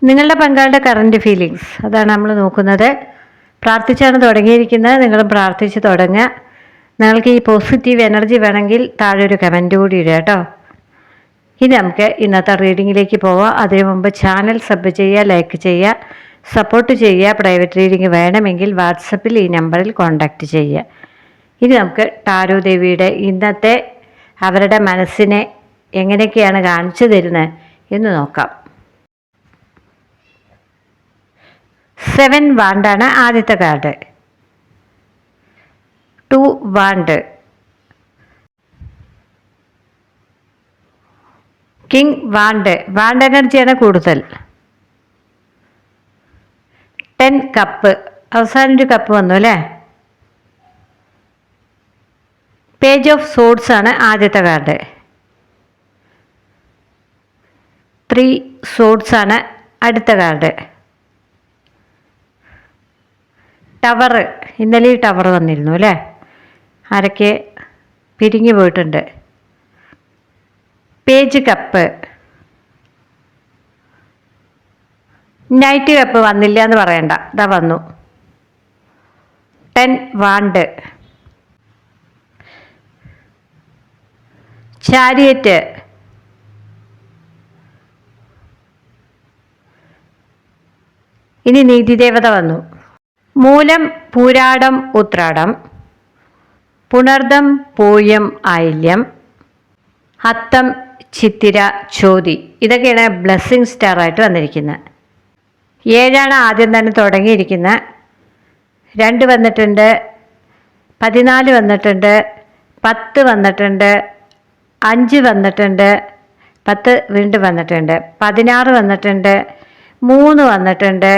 നിങ്ങളുടെ പങ്കാളിയുടെ current feelings അതാണ് നമ്മൾ നോക്കുന്നത്. പ്രാർത്ഥിച്ചാണ് തുടങ്ങിയിരിക്കുന്നത്. നിങ്ങളും പ്രാർത്ഥിച്ച് തുടങ്ങുക. നിങ്ങൾക്ക് ഈ പോസിറ്റീവ് എനർജി വേണമെങ്കിൽ താഴെ ഒരു കമൻറ്റ് കൂടി ഇടുക കേട്ടോ. ഇനി നമുക്ക് ഇന്നത്തെ റീഡിങ്ങിലേക്ക് പോവാം. അതിനു മുമ്പ് ചാനൽ സബ് ചെയ്യുക, ലൈക്ക് ചെയ്യുക, സപ്പോർട്ട് ചെയ്യുക. പ്രൈവറ്റ് റീഡിങ് വേണമെങ്കിൽ വാട്സപ്പിൽ ഈ നമ്പറിൽ കോൺടാക്റ്റ് ചെയ്യുക. ഇനി നമുക്ക് ടാരോ ദേവിയുടെ ഇന്നത്തെ അവരുടെ മനസ്സിനെ എങ്ങനെയൊക്കെയാണ് കാണിച്ചു തരുന്നത് എന്ന് നോക്കാം. 7 വാണ്ടാണ് ആദ്യത്തെ കാർഡ്. 2 വാണ്ട്, കിങ് വാണ്ട് എനർജിയാണ് കൂടുതൽ. 10 കപ്പ്, അവസാനം ഒരു കപ്പ് വന്നു അല്ലേ. പേജ് ഓഫ് സോഡ്സ് ആണ് ആദ്യത്തെ കാർഡ്. 3 സോഡ്സ് ആണ് അടുത്ത കാർഡ്. ടവർ, ഇന്നലെ ടവർ വന്നിരുന്നു അല്ലേ. ആരൊക്കെ പിരിഞ്ഞു പോയിട്ടുണ്ട്. പേജ് കപ്പ്, നൈറ്റ് കപ്പ് വന്നില്ല എന്ന് പറയണ്ട, ഇതാ വന്നു. 10 വാണ്ട്, ചാരിയറ്റ്, ഇനി നീതിദേവത വന്നു. മൂലം, പൂരാടം, ഉത്രാടം, പുണർദം, പൂയം, ആയില്യം, അത്തം, ചിത്തിര, ചോതി. ഇതൊക്കെയാണ് ബ്ലെസ്സിങ് സ്റ്റാർ ആയിട്ട് വന്നിരിക്കുന്നത്. 7 ആദ്യം തന്നെ തുടങ്ങിയിരിക്കുന്നത്. 2 വന്നിട്ടുണ്ട്, 14 വന്നിട്ടുണ്ട്, 10 വന്നിട്ടുണ്ട്, 5 വന്നിട്ടുണ്ട്, 10 വീണ്ടും വന്നിട്ടുണ്ട്, 16 വന്നിട്ടുണ്ട്, 3 വന്നിട്ടുണ്ട്,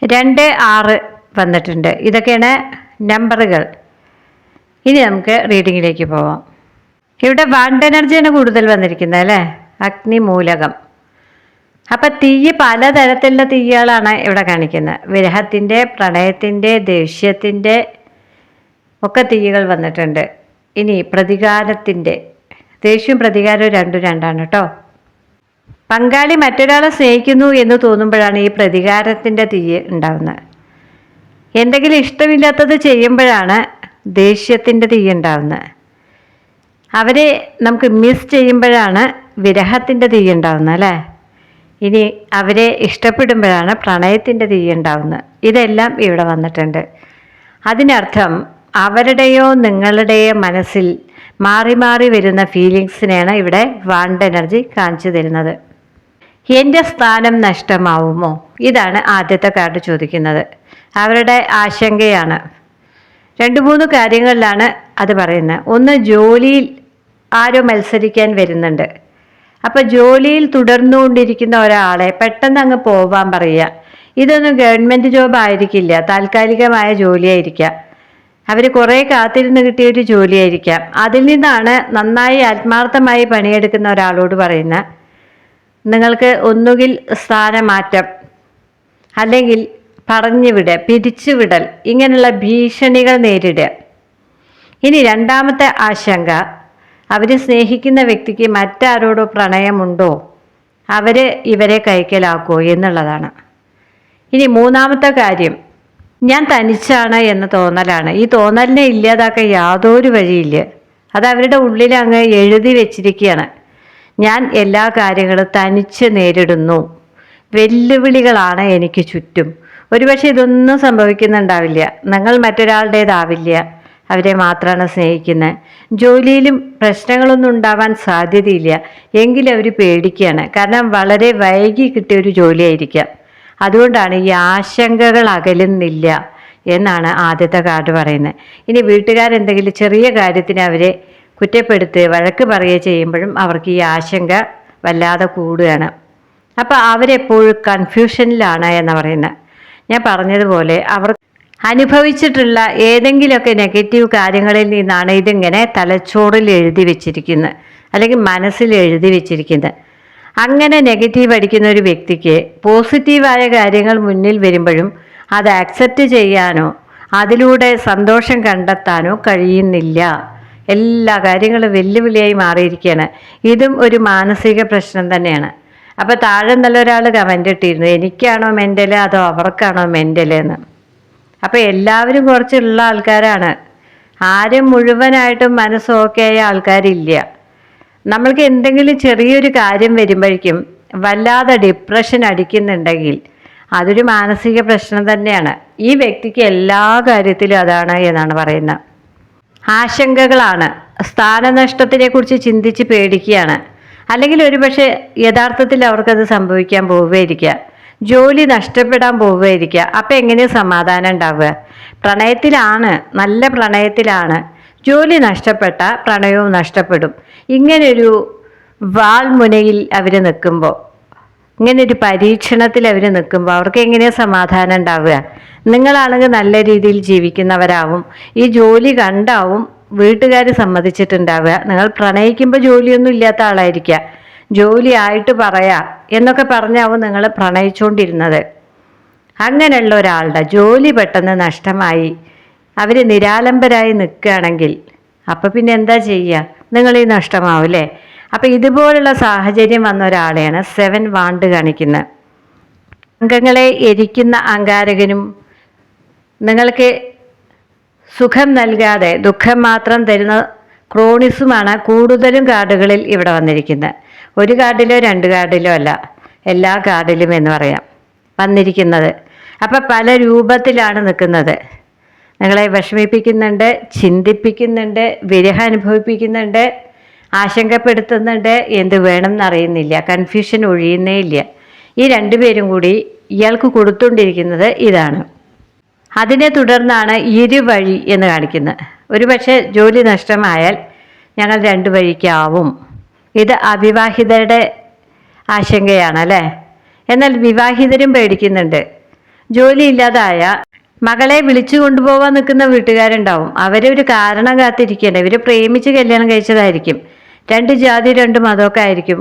2, 6 വന്നിട്ടുണ്ട്. ഇതൊക്കെയാണ് നമ്പറുകൾ. ഇനി നമുക്ക് റീഡിങ്ങിലേക്ക് പോവാം. ഇവിടെ വാണ്ട് എനർജിയാണ് കൂടുതൽ വന്നിരിക്കുന്നത് അല്ലേ. അഗ്നി, മൂലകം. അപ്പം തീയ് പലതരത്തിലുള്ള തീയ്കളാണ് ഇവിടെ കാണിക്കുന്നത്. വിരഹത്തിൻ്റെ, പ്രണയത്തിൻ്റെ, ദേഷ്യത്തിൻ്റെ ഒക്കെ തീയ്കൾ വന്നിട്ടുണ്ട്. ഇനി പ്രതികാരത്തിൻ്റെ, ദേഷ്യവും പ്രതികാരവും രണ്ടും രണ്ടാണ് കേട്ടോ. പങ്കാളി മറ്റൊരാളെ സ്നേഹിക്കുന്നു എന്ന് തോന്നുമ്പോഴാണ് ഈ പ്രതികാരത്തിൻ്റെ തീയ് ഉണ്ടാവുന്നത്. എന്തെങ്കിലും ഇഷ്ടമില്ലാത്തത് ചെയ്യുമ്പോഴാണ് ദേഷ്യത്തിൻ്റെ തീയ് ഉണ്ടാവുന്നത്. അവരെ നമുക്ക് മിസ് ചെയ്യുമ്പോഴാണ് വിരഹത്തിൻ്റെ തീയ് ഉണ്ടാവുന്നത് അല്ലേ. ഇനി അവരെ ഇഷ്ടപ്പെടുമ്പോഴാണ് പ്രണയത്തിൻ്റെ തീയ് ഉണ്ടാവുന്നത്. ഇതെല്ലാം ഇവിടെ വന്നിട്ടുണ്ട്. അതിനർത്ഥം അവരുടെയോ നിങ്ങളുടെയോ മനസ്സിൽ മാറി മാറി വരുന്ന ഫീലിങ്സിനെയാണ് ഇവിടെ വാണ്ട് എനർജി കാണിച്ചു തരുന്നത്. എൻ്റെ സ്ഥാനം നഷ്ടമാവുമോ? ഇതാണ് ആദ്യത്തെ കാർഡ് ചോദിക്കുന്നത്. അവരുടെ ആശങ്കയാണ്. 2-3 കാര്യങ്ങളിലാണ് അത് പറയുന്നത്. ഒന്ന്, ജോലിയിൽ ആരോ മത്സരിക്കാൻ വരുന്നുണ്ട്. അപ്പോൾ ജോലിയിൽ തുടർന്നുകൊണ്ടിരിക്കുന്ന ഒരാളെ പെട്ടെന്ന് അങ്ങ് പോവാൻ പറയുക. ഇതൊന്നും ഗവൺമെൻറ് ജോബ് ആയിരിക്കില്ല, താൽക്കാലികമായ ജോലിയായിരിക്കാം. അവർ കുറേ കാത്തിരുന്ന് കിട്ടിയൊരു ജോലിയായിരിക്കാം. അതിൽ നിന്നാണ് നന്നായി ആത്മാർത്ഥമായി പണിയെടുക്കുന്ന ഒരാളോട് പറയുന്ന, നിങ്ങൾക്ക് ഒന്നുകിൽ സ്ഥാനമാറ്റം അല്ലെങ്കിൽ പറഞ്ഞുവിടൽ, പിരിച്ചുവിടൽ, ഇങ്ങനെയുള്ള ഭീഷണികൾ നേരിടുക. ഇനി രണ്ടാമത്തെ ആശങ്ക, അവർ സ്നേഹിക്കുന്ന വ്യക്തിക്ക് മറ്റാരോടോ പ്രണയമുണ്ടോ, അവർ ഇവരെ കൈക്കലാക്കുമോ എന്നുള്ളതാണ്. ഇനി മൂന്നാമത്തെ കാര്യം, ഞാൻ തനിച്ചാണ് എന്ന തോന്നലാണ്. ഈ തോന്നലിനെ ഇല്ലാതാക്കാൻ യാതൊരു വഴിയില്ല. അത് അവരുടെ ഉള്ളിൽ അങ്ങ് എഴുതി വെച്ചിരിക്കുകയാണ്. ഞാൻ എല്ലാ കാര്യങ്ങളും തനിച്ച് നേരിടുന്നു, വെല്ലുവിളികളാണ് എനിക്ക് ചുറ്റും. ഒരുപക്ഷെ ഇതൊന്നും സംഭവിക്കുന്നുണ്ടാവില്ല, നിങ്ങൾ മറ്റൊരാളുടേതാവില്ല, അവരെ മാത്രമാണ് സ്നേഹിക്കുന്നത്. ജോലിയിലും പ്രശ്നങ്ങളൊന്നും ഉണ്ടാവാൻ സാധ്യതയില്ല, എങ്കിലും അവർ പേടിക്കുകയാണ്. കാരണം വളരെ വൈകി കിട്ടിയൊരു ജോലിയായിരിക്കാം. അതുകൊണ്ടാണ് ഈ ആശങ്കകൾ അകലുന്നില്ല എന്നാണ് ആദ്യത്തെ കാർഡ് പറയുന്നത്. ഇനി വീട്ടുകാരെന്തെങ്കിലും ചെറിയ കാര്യത്തിന് അവരെ കുറ്റപ്പെടുത്തുക, വഴക്ക് പറയുക ചെയ്യുമ്പോഴും അവർക്ക് ഈ ആശങ്ക വല്ലാതെ കൂടുകയാണ്. അപ്പോൾ അവരെപ്പോഴും കൺഫ്യൂഷനിലാണ് എന്ന് പറയുന്നത്. ഞാൻ പറഞ്ഞതുപോലെ അവർ അനുഭവിച്ചിട്ടുള്ള ഏതെങ്കിലുമൊക്കെ നെഗറ്റീവ് കാര്യങ്ങളിൽ നിന്നാണ് ഇതിങ്ങനെ തലച്ചോറിൽ എഴുതി വെച്ചിരിക്കുന്നത്, അല്ലെങ്കിൽ മനസ്സിൽ എഴുതി വെച്ചിരിക്കുന്നത്. അങ്ങനെ നെഗറ്റീവ് അടിക്കുന്ന ഒരു വ്യക്തിക്ക് പോസിറ്റീവായ കാര്യങ്ങൾ മുന്നിൽ വരുമ്പോഴും അത് ആക്സെപ്റ്റ് ചെയ്യാനോ അതിലൂടെ സന്തോഷം കണ്ടെത്താനോ കഴിയുന്നില്ല. എല്ലാ കാര്യങ്ങളും വെല്ലുവിളിയായി മാറിയിരിക്കുകയാണ്. ഇതും ഒരു മാനസിക പ്രശ്നം തന്നെയാണ്. അപ്പോൾ താഴെ നല്ലൊരാൾ കമൻ്റ് ഇട്ടിരുന്നു, എനിക്കാണോ മെൻ്റൽ അതോ അവർക്കാണോ മെൻ്റൽ എന്ന്. അപ്പോൾ എല്ലാവരും കുറച്ചുള്ള ആൾക്കാരാണ്, ആരും മുഴുവനായിട്ടും മനസ്സ് ഓക്കെ ആയ ആൾക്കാരില്ല. നമ്മൾക്ക് എന്തെങ്കിലും ചെറിയൊരു കാര്യം വരുമ്പോഴേക്കും വല്ലാതെ ഡിപ്രഷൻ അടിക്കുന്നുണ്ടെങ്കിൽ അതൊരു മാനസിക പ്രശ്നം തന്നെയാണ്. ഈ വ്യക്തിക്ക് എല്ലാ കാര്യത്തിലും അതാണ് എന്നാണ് പറയുന്നത്. ആശങ്കകളാണ്, സ്ഥാനനഷ്ടത്തിനെ കുറിച്ച് ചിന്തിച്ച് പേടിക്കുകയാണ്. അല്ലെങ്കിൽ ഒരുപക്ഷെ യഥാർത്ഥത്തിൽ അവർക്കത് സംഭവിക്കാൻ പോവുകയായിരിക്കുക, ജോലി നഷ്ടപ്പെടാൻ പോവുകയായിരിക്കുക. അപ്പം എങ്ങനെയാണ് സമാധാനം ഉണ്ടാവുക? പ്രണയത്തിലാണ്, നല്ല പ്രണയത്തിലാണ്, ജോലി നഷ്ടപ്പെട്ട പ്രണയവും നഷ്ടപ്പെടും. ഇങ്ങനൊരു വാൾമുനയിൽ അവർ നിൽക്കുമ്പോൾ, ഇങ്ങനൊരു പരീക്ഷണത്തിൽ അവർ നിൽക്കുമ്പോൾ അവർക്ക് എങ്ങനെയാണ് സമാധാനം ഉണ്ടാവുക? നിങ്ങളാണെങ്കിൽ നല്ല രീതിയിൽ ജീവിക്കുന്നവരാവും, ഈ ജോലി കണ്ടാവും വീട്ടുകാർ സമ്മതിച്ചിട്ടുണ്ടാവുക. നിങ്ങൾ പ്രണയിക്കുമ്പോൾ ജോലിയൊന്നും ഇല്ലാത്ത ആളായിരിക്കുക, ജോലി ആയിട്ട് പറയാ എന്നൊക്കെ പറഞ്ഞാവും നിങ്ങൾ പ്രണയിച്ചുകൊണ്ടിരുന്നത്. അങ്ങനെയുള്ള ഒരാളുടെ ജോലി പെട്ടെന്ന് നഷ്ടമായി അവർ നിരാലംബരായി നിൽക്കുകയാണെങ്കിൽ അപ്പം പിന്നെ എന്താ ചെയ്യുക? നിങ്ങൾ ഈ നഷ്ടമാവില്ലേ? അപ്പം ഇതുപോലുള്ള സാഹചര്യം വന്ന ഒരാളെയാണ് 7 വാണ്ട് കാണിക്കുന്നത്. അംഗങ്ങളെ എരിക്കുന്ന അങ്കാരകനും നിങ്ങൾക്ക് സുഖം നൽകാതെ ദുഃഖം മാത്രം തരുന്ന ക്രോണിസുമാണ് കൂടുതലും കാർഡുകളിൽ ഇവിടെ വന്നിരിക്കുന്നത്. ഒരു കാർഡിലോ 2 കാർഡിലോ അല്ല, എല്ലാ കാർഡിലും എന്ന് പറയാം വന്നിരിക്കുന്നത്. അപ്പം പല രൂപത്തിലാണ് നിൽക്കുന്നത്. നിങ്ങളെ വിഷമിപ്പിക്കുന്നുണ്ട്, ചിന്തിപ്പിക്കുന്നുണ്ട്, വിരഹം അനുഭവിപ്പിക്കുന്നുണ്ട്, ആശങ്കപ്പെടുത്തുന്നുണ്ട്, എന്ത് വേണം എന്നറിയുന്നില്ല, കൺഫ്യൂഷൻ ഒഴിയുന്നേ ഇല്ല. ഈ 2 പേരും കൂടി ഇയാൾക്ക് കൊടുത്തുകൊണ്ടിരിക്കുന്നത് ഇതാണ്. അതിനെ തുടർന്നാണ് ഇരുവഴി എന്ന് കാണിക്കുന്നത്. ഒരുപക്ഷെ ജോലി നഷ്ടമായാൽ ഞങ്ങൾ 2 വഴിക്കാവും. ഇത് അവിവാഹിതരുടെ ആശങ്കയാണ് അല്ലേ? എന്നാൽ വിവാഹിതരും പേടിക്കുന്നുണ്ട്. ജോലി ഇല്ലാതായ മകളെ വിളിച്ചു കൊണ്ടുപോകാൻ നിൽക്കുന്ന വീട്ടുകാരുണ്ടാവും, അവരൊരു കാരണം കാത്തിരിക്കേണ്ട. ഇവർ പ്രേമിച്ച് കല്യാണം കഴിച്ചതായിരിക്കും, 2 ജാതി 2 മതമൊക്കെ ആയിരിക്കും,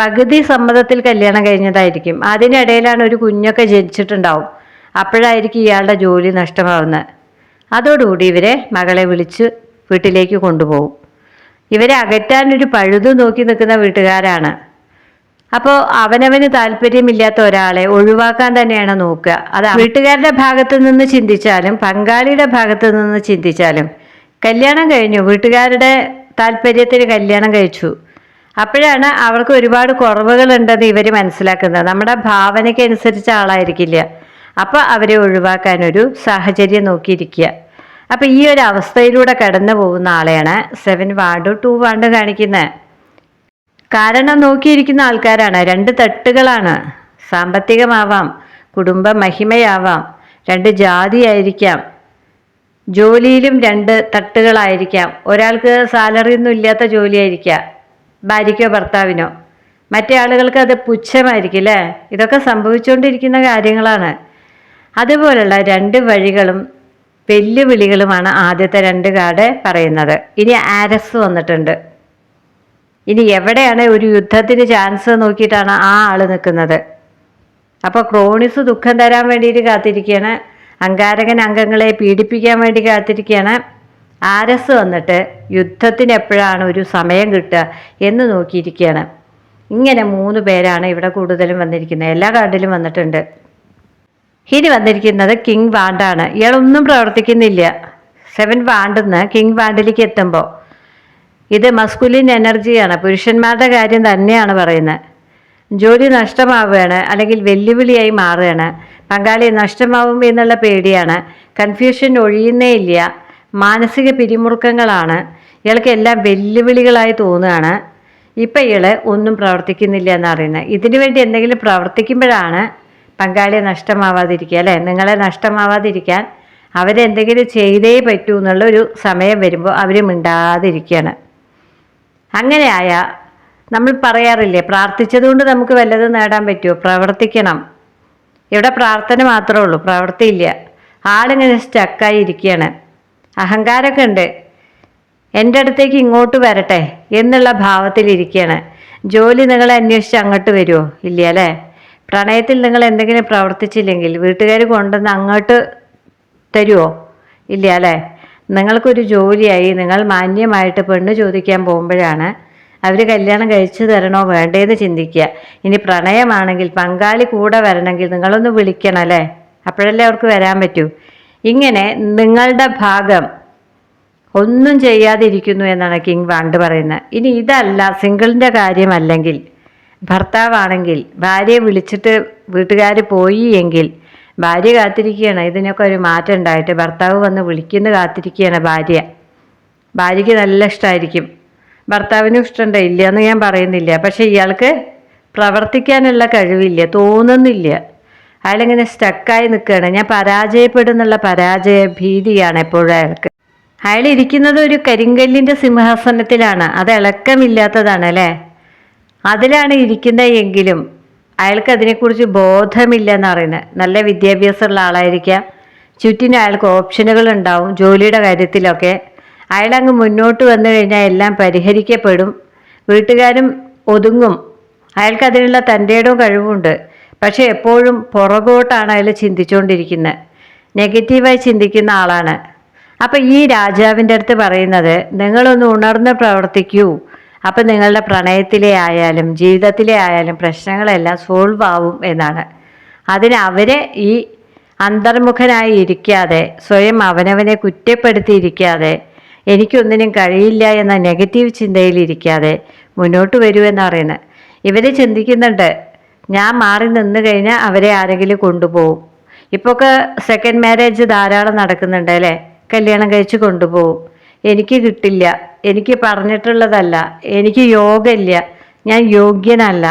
പകുതി സമ്മതത്തിൽ കല്യാണം കഴിഞ്ഞതായിരിക്കും. അതിനിടയിലാണ് ഒരു കുഞ്ഞൊക്കെ ജനിച്ചിട്ടുണ്ടാവും. അപ്പോഴായിരിക്കും ഇയാളുടെ ജോലി നഷ്ടമാവുന്നത്. അതോടുകൂടി ഇവരെ മകളെ വിളിച്ച് വീട്ടിലേക്ക് കൊണ്ടുപോകും. ഇവരെ അകറ്റാനൊരു പഴുതു നോക്കി നിൽക്കുന്ന വീട്ടുകാരാണ്. അപ്പോൾ അവനവന് താല്പര്യമില്ലാത്ത ഒരാളെ ഒഴിവാക്കാൻ തന്നെയാണ് നോക്കുക. അത് വീട്ടുകാരുടെ ഭാഗത്ത് നിന്ന് ചിന്തിച്ചാലും പങ്കാളിയുടെ ഭാഗത്ത് നിന്ന് ചിന്തിച്ചാലും കല്യാണം കഴിഞ്ഞു, വീട്ടുകാരുടെ താല്പര്യത്തിന് കല്യാണം കഴിച്ചു, അപ്പോഴാണ് അവർക്ക് ഒരുപാട് കുറവുകളുണ്ടെന്ന് ഇവർ മനസ്സിലാക്കുന്നത്. നമ്മുടെ ഭാവനയ്ക്ക് അനുസരിച്ച ആളായിരിക്കില്ല. അപ്പോൾ അവരെ ഒഴിവാക്കാനൊരു സാഹചര്യം നോക്കിയിരിക്കുക. അപ്പോൾ ഈ ഒരു അവസ്ഥയിലൂടെ കടന്നു പോകുന്ന ആളെയാണ് 7 വാർഡ് 2 വാർഡ് കാണിക്കുന്നത്. കാരണം നോക്കിയിരിക്കുന്ന ആൾക്കാരാണ്, 2 തട്ടുകളാണ്. സാമ്പത്തികമാവാം, കുടുംബ മഹിമയാവാം, 2 ജാതിയായിരിക്കാം, ജോലിയിലും 2 തട്ടുകളായിരിക്കാം. ഒരാൾക്ക് സാലറി ഒന്നും ഇല്ലാത്ത ജോലിയായിരിക്കാം, ഭാര്യയ്ക്കോ ഭർത്താവിനോ. മറ്റേ ആളുകൾക്ക് അത് പുച്ഛമായിരിക്കും അല്ലേ? ഇതൊക്കെ സംഭവിച്ചുകൊണ്ടിരിക്കുന്ന കാര്യങ്ങളാണ്. അതുപോലുള്ള 2 വഴികളും വെല്ലുവിളികളുമാണ് ആദ്യത്തെ 2 കാർഡ് പറയുന്നത്. ഇനി ആരസ് വന്നിട്ടുണ്ട്. ഇനി എവിടെയാണ് ഒരു യുദ്ധത്തിന് ചാൻസ് നോക്കിയിട്ടാണ് ആ ആള് നിൽക്കുന്നത്. അപ്പോൾ ക്രോണിസ് ദുഃഖം തരാൻ വേണ്ടിയിട്ട് കാത്തിരിക്കുകയാണ്, അങ്കാരകൻ അംഗങ്ങളെ പീഡിപ്പിക്കാൻ വേണ്ടി കാത്തിരിക്കുകയാണ്. ആരസ് വന്നിട്ട് യുദ്ധത്തിന് എപ്പോഴാണ് ഒരു സമയം കിട്ടുക എന്ന് നോക്കിയിരിക്കുകയാണ്. ഇങ്ങനെ 3 പേരാണ് ഇവിടെ കൂടുതലും വന്നിരിക്കുന്നത്. എല്ലാ കാർഡിലും വന്നിട്ടുണ്ട്. ഇനി വന്നിരിക്കുന്നത് കിങ് വാണ്ടാണ്. ഇയാളൊന്നും പ്രവർത്തിക്കുന്നില്ല. 7 വാണ്ടെന്ന് കിങ് വാണ്ടിലേക്ക് എത്തുമ്പോൾ ഇത് മസ്കുലിൻ എനർജിയാണ്, പുരുഷന്മാരുടെ കാര്യം തന്നെയാണ് പറയുന്നത്. ജോലി നഷ്ടമാവുകയാണ്, അല്ലെങ്കിൽ വെല്ലുവിളിയായി മാറുകയാണ്, പങ്കാളി നഷ്ടമാവും എന്നുള്ള പേടിയാണ്, കൺഫ്യൂഷൻ ഒഴിയുന്നേ ഇല്ല, മാനസിക പിരിമുറുക്കങ്ങളാണ്, ഇയാൾക്ക് എല്ലാം വെല്ലുവിളികളായി തോന്നുകയാണ്. ഇപ്പം ഇയാൾ ഒന്നും പ്രവർത്തിക്കുന്നില്ല എന്നറിയുന്നത്. ഇതിനു വേണ്ടി എന്തെങ്കിലും പ്രവർത്തിക്കുമ്പോഴാണ് പങ്കാളിയെ നഷ്ടമാവാതിരിക്കുക അല്ലേ? നിങ്ങളെ നഷ്ടമാവാതിരിക്കാൻ അവരെന്തെങ്കിലും ചെയ്തേ പറ്റൂ എന്നുള്ളൊരു സമയം വരുമ്പോൾ അവർ മിണ്ടാതിരിക്കുകയാണ്. അങ്ങനെയായ നമ്മൾ പറയാറില്ലേ, പ്രാർത്ഥിച്ചതുകൊണ്ട് നമുക്ക് വല്ലതും നേടാൻ പറ്റുമോ? പ്രവർത്തിക്കണം. ഇവിടെ പ്രാർത്ഥന മാത്രമേ ഉള്ളൂ, പ്രവൃത്തിയില്ല. ആളിങ്ങനെ സ്റ്റക്കായി ഇരിക്കുകയാണ്. അഹങ്കാരമൊക്കെ ഉണ്ട്, എൻ്റെ അടുത്തേക്ക് ഇങ്ങോട്ട് വരട്ടെ എന്നുള്ള ഭാവത്തിലിരിക്കുകയാണ്. ജോലി നിങ്ങളെ അന്വേഷിച്ച് അങ്ങോട്ട് വരുമോ? ഇല്ല അല്ലേ? പ്രണയത്തിൽ നിങ്ങൾ എന്തെങ്കിലും പ്രവർത്തിച്ചില്ലെങ്കിൽ വീട്ടുകാർ കൊണ്ടുവന്ന് അങ്ങോട്ട് തരുമോ? ഇല്ല അല്ലേ? നിങ്ങൾക്കൊരു ജോലിയായി, നിങ്ങൾ മാന്യമായിട്ട് പെണ്ണ് ചോദിക്കാൻ പോകുമ്പോഴാണ് അവർ കല്യാണം കഴിച്ചു തരണോ വേണ്ടേന്ന് ചിന്തിക്കുക. ഇനി പ്രണയമാണെങ്കിൽ പങ്കാളി കൂടെ വരണമെങ്കിൽ നിങ്ങളൊന്ന് വിളിക്കണം അല്ലേ, അപ്പോഴല്ലേ അവർക്ക് വരാൻ പറ്റൂ. ഇങ്ങനെ നിങ്ങളുടെ ഭാഗം ഒന്നും ചെയ്യാതിരിക്കുന്നു എന്നാണ് കിങ് വാണ്ട് പറയുന്നത്. ഇനി ഇതല്ല, സിംഗിളിൻ്റെ കാര്യമല്ലെങ്കിൽ, ഭർത്താവാണെങ്കിൽ ഭാര്യയെ വിളിച്ചിട്ട് വീട്ടുകാർ പോയി എങ്കിൽ ഭാര്യ കാത്തിരിക്കുകയാണ്. ഇതിനൊക്കെ ഒരു മാറ്റം ഉണ്ടായിട്ട് ഭർത്താവ് വന്ന് വിളിക്കുന്ന കാത്തിരിക്കുകയാണ് ഭാര്യയ്ക്ക് നല്ല ഇഷ്ടമായിരിക്കും, ഭർത്താവിനും ഇഷ്ടമുണ്ട്, ഇല്ല എന്ന് ഞാൻ പറയുന്നില്ല. പക്ഷെ ഇയാൾക്ക് പ്രവർത്തിക്കാനുള്ള കഴിവില്ല, തോന്നുന്നില്ല. അയാളിങ്ങനെ സ്റ്റക്കായി നിൽക്കുകയാണ്. ഞാൻ പരാജയപ്പെടുന്നുള്ള പരാജയ ഭീതിയാണ് എപ്പോഴും അയാൾക്ക്. അയാൾ ഇരിക്കുന്നത് ഒരു കരിങ്കല്ലിൻ്റെ സിംഹാസനത്തിലാണ്, അത് ഇളക്കമില്ലാത്തതാണ് അല്ലേ, അതിലാണ് ഇരിക്കുന്നത്. എങ്കിലും അയാൾക്ക് അതിനെക്കുറിച്ച് ബോധമില്ല എന്ന് പറയുന്നത്. നല്ല വിദ്യാഭ്യാസമുള്ള ആളായിരിക്കാം, ചുറ്റിനും അയാൾക്ക് ഓപ്ഷനുകൾ ഉണ്ടാവും ജോലിയുടെ കാര്യത്തിലൊക്കെ. അയാളങ്ങ് മുന്നോട്ട് വന്നു കഴിഞ്ഞാൽ എല്ലാം പരിഹരിക്കപ്പെടും, വീട്ടുകാരും ഒതുങ്ങും. അയാൾക്ക് അതിനുള്ള തൻ്റെടവും കഴിവുണ്ട്. പക്ഷെ എപ്പോഴും പുറകോട്ടാണ് അയാൾ ചിന്തിച്ചുകൊണ്ടിരിക്കുന്നത്, നെഗറ്റീവായി ചിന്തിക്കുന്ന ആളാണ്. അപ്പം ഈ രാജാവിൻ്റെ അടുത്ത് പറയുന്നത്, നിങ്ങളൊന്ന് ഉണർന്ന് പ്രവർത്തിക്കൂ, അപ്പം നിങ്ങളുടെ പ്രണയത്തിലെ ആയാലും ജീവിതത്തിലെ ആയാലും പ്രശ്നങ്ങളെല്ലാം സോൾവ് ആവും എന്നാണ്. അതിന് അവരെ ഈ അന്തർമുഖനായി ഇരിക്കാതെ, സ്വയം അവനവനെ കുറ്റപ്പെടുത്തിയിരിക്കാതെ, എനിക്കൊന്നിനും കഴിയില്ല എന്ന നെഗറ്റീവ് ചിന്തയിലിരിക്കാതെ മുന്നോട്ട് വരൂ എന്ന് പറയുന്നത്. ഇവർ ചിന്തിക്കുന്നുണ്ട്, ഞാൻ മാറി നിന്ന് കഴിഞ്ഞാൽ അവരെ ആരെങ്കിലും കൊണ്ടുപോകും. ഇപ്പോൾ ഒക്കെ സെക്കൻഡ് മാരേജ് ധാരാളം നടക്കുന്നുണ്ട് അല്ലേ, കല്യാണം കഴിച്ച് കൊണ്ടുപോകും. എനിക്ക് കിട്ടില്ല, എനിക്ക് പറഞ്ഞിട്ടുള്ളതല്ല, എനിക്ക് യോഗമില്ല, ഞാൻ യോഗ്യനല്ല.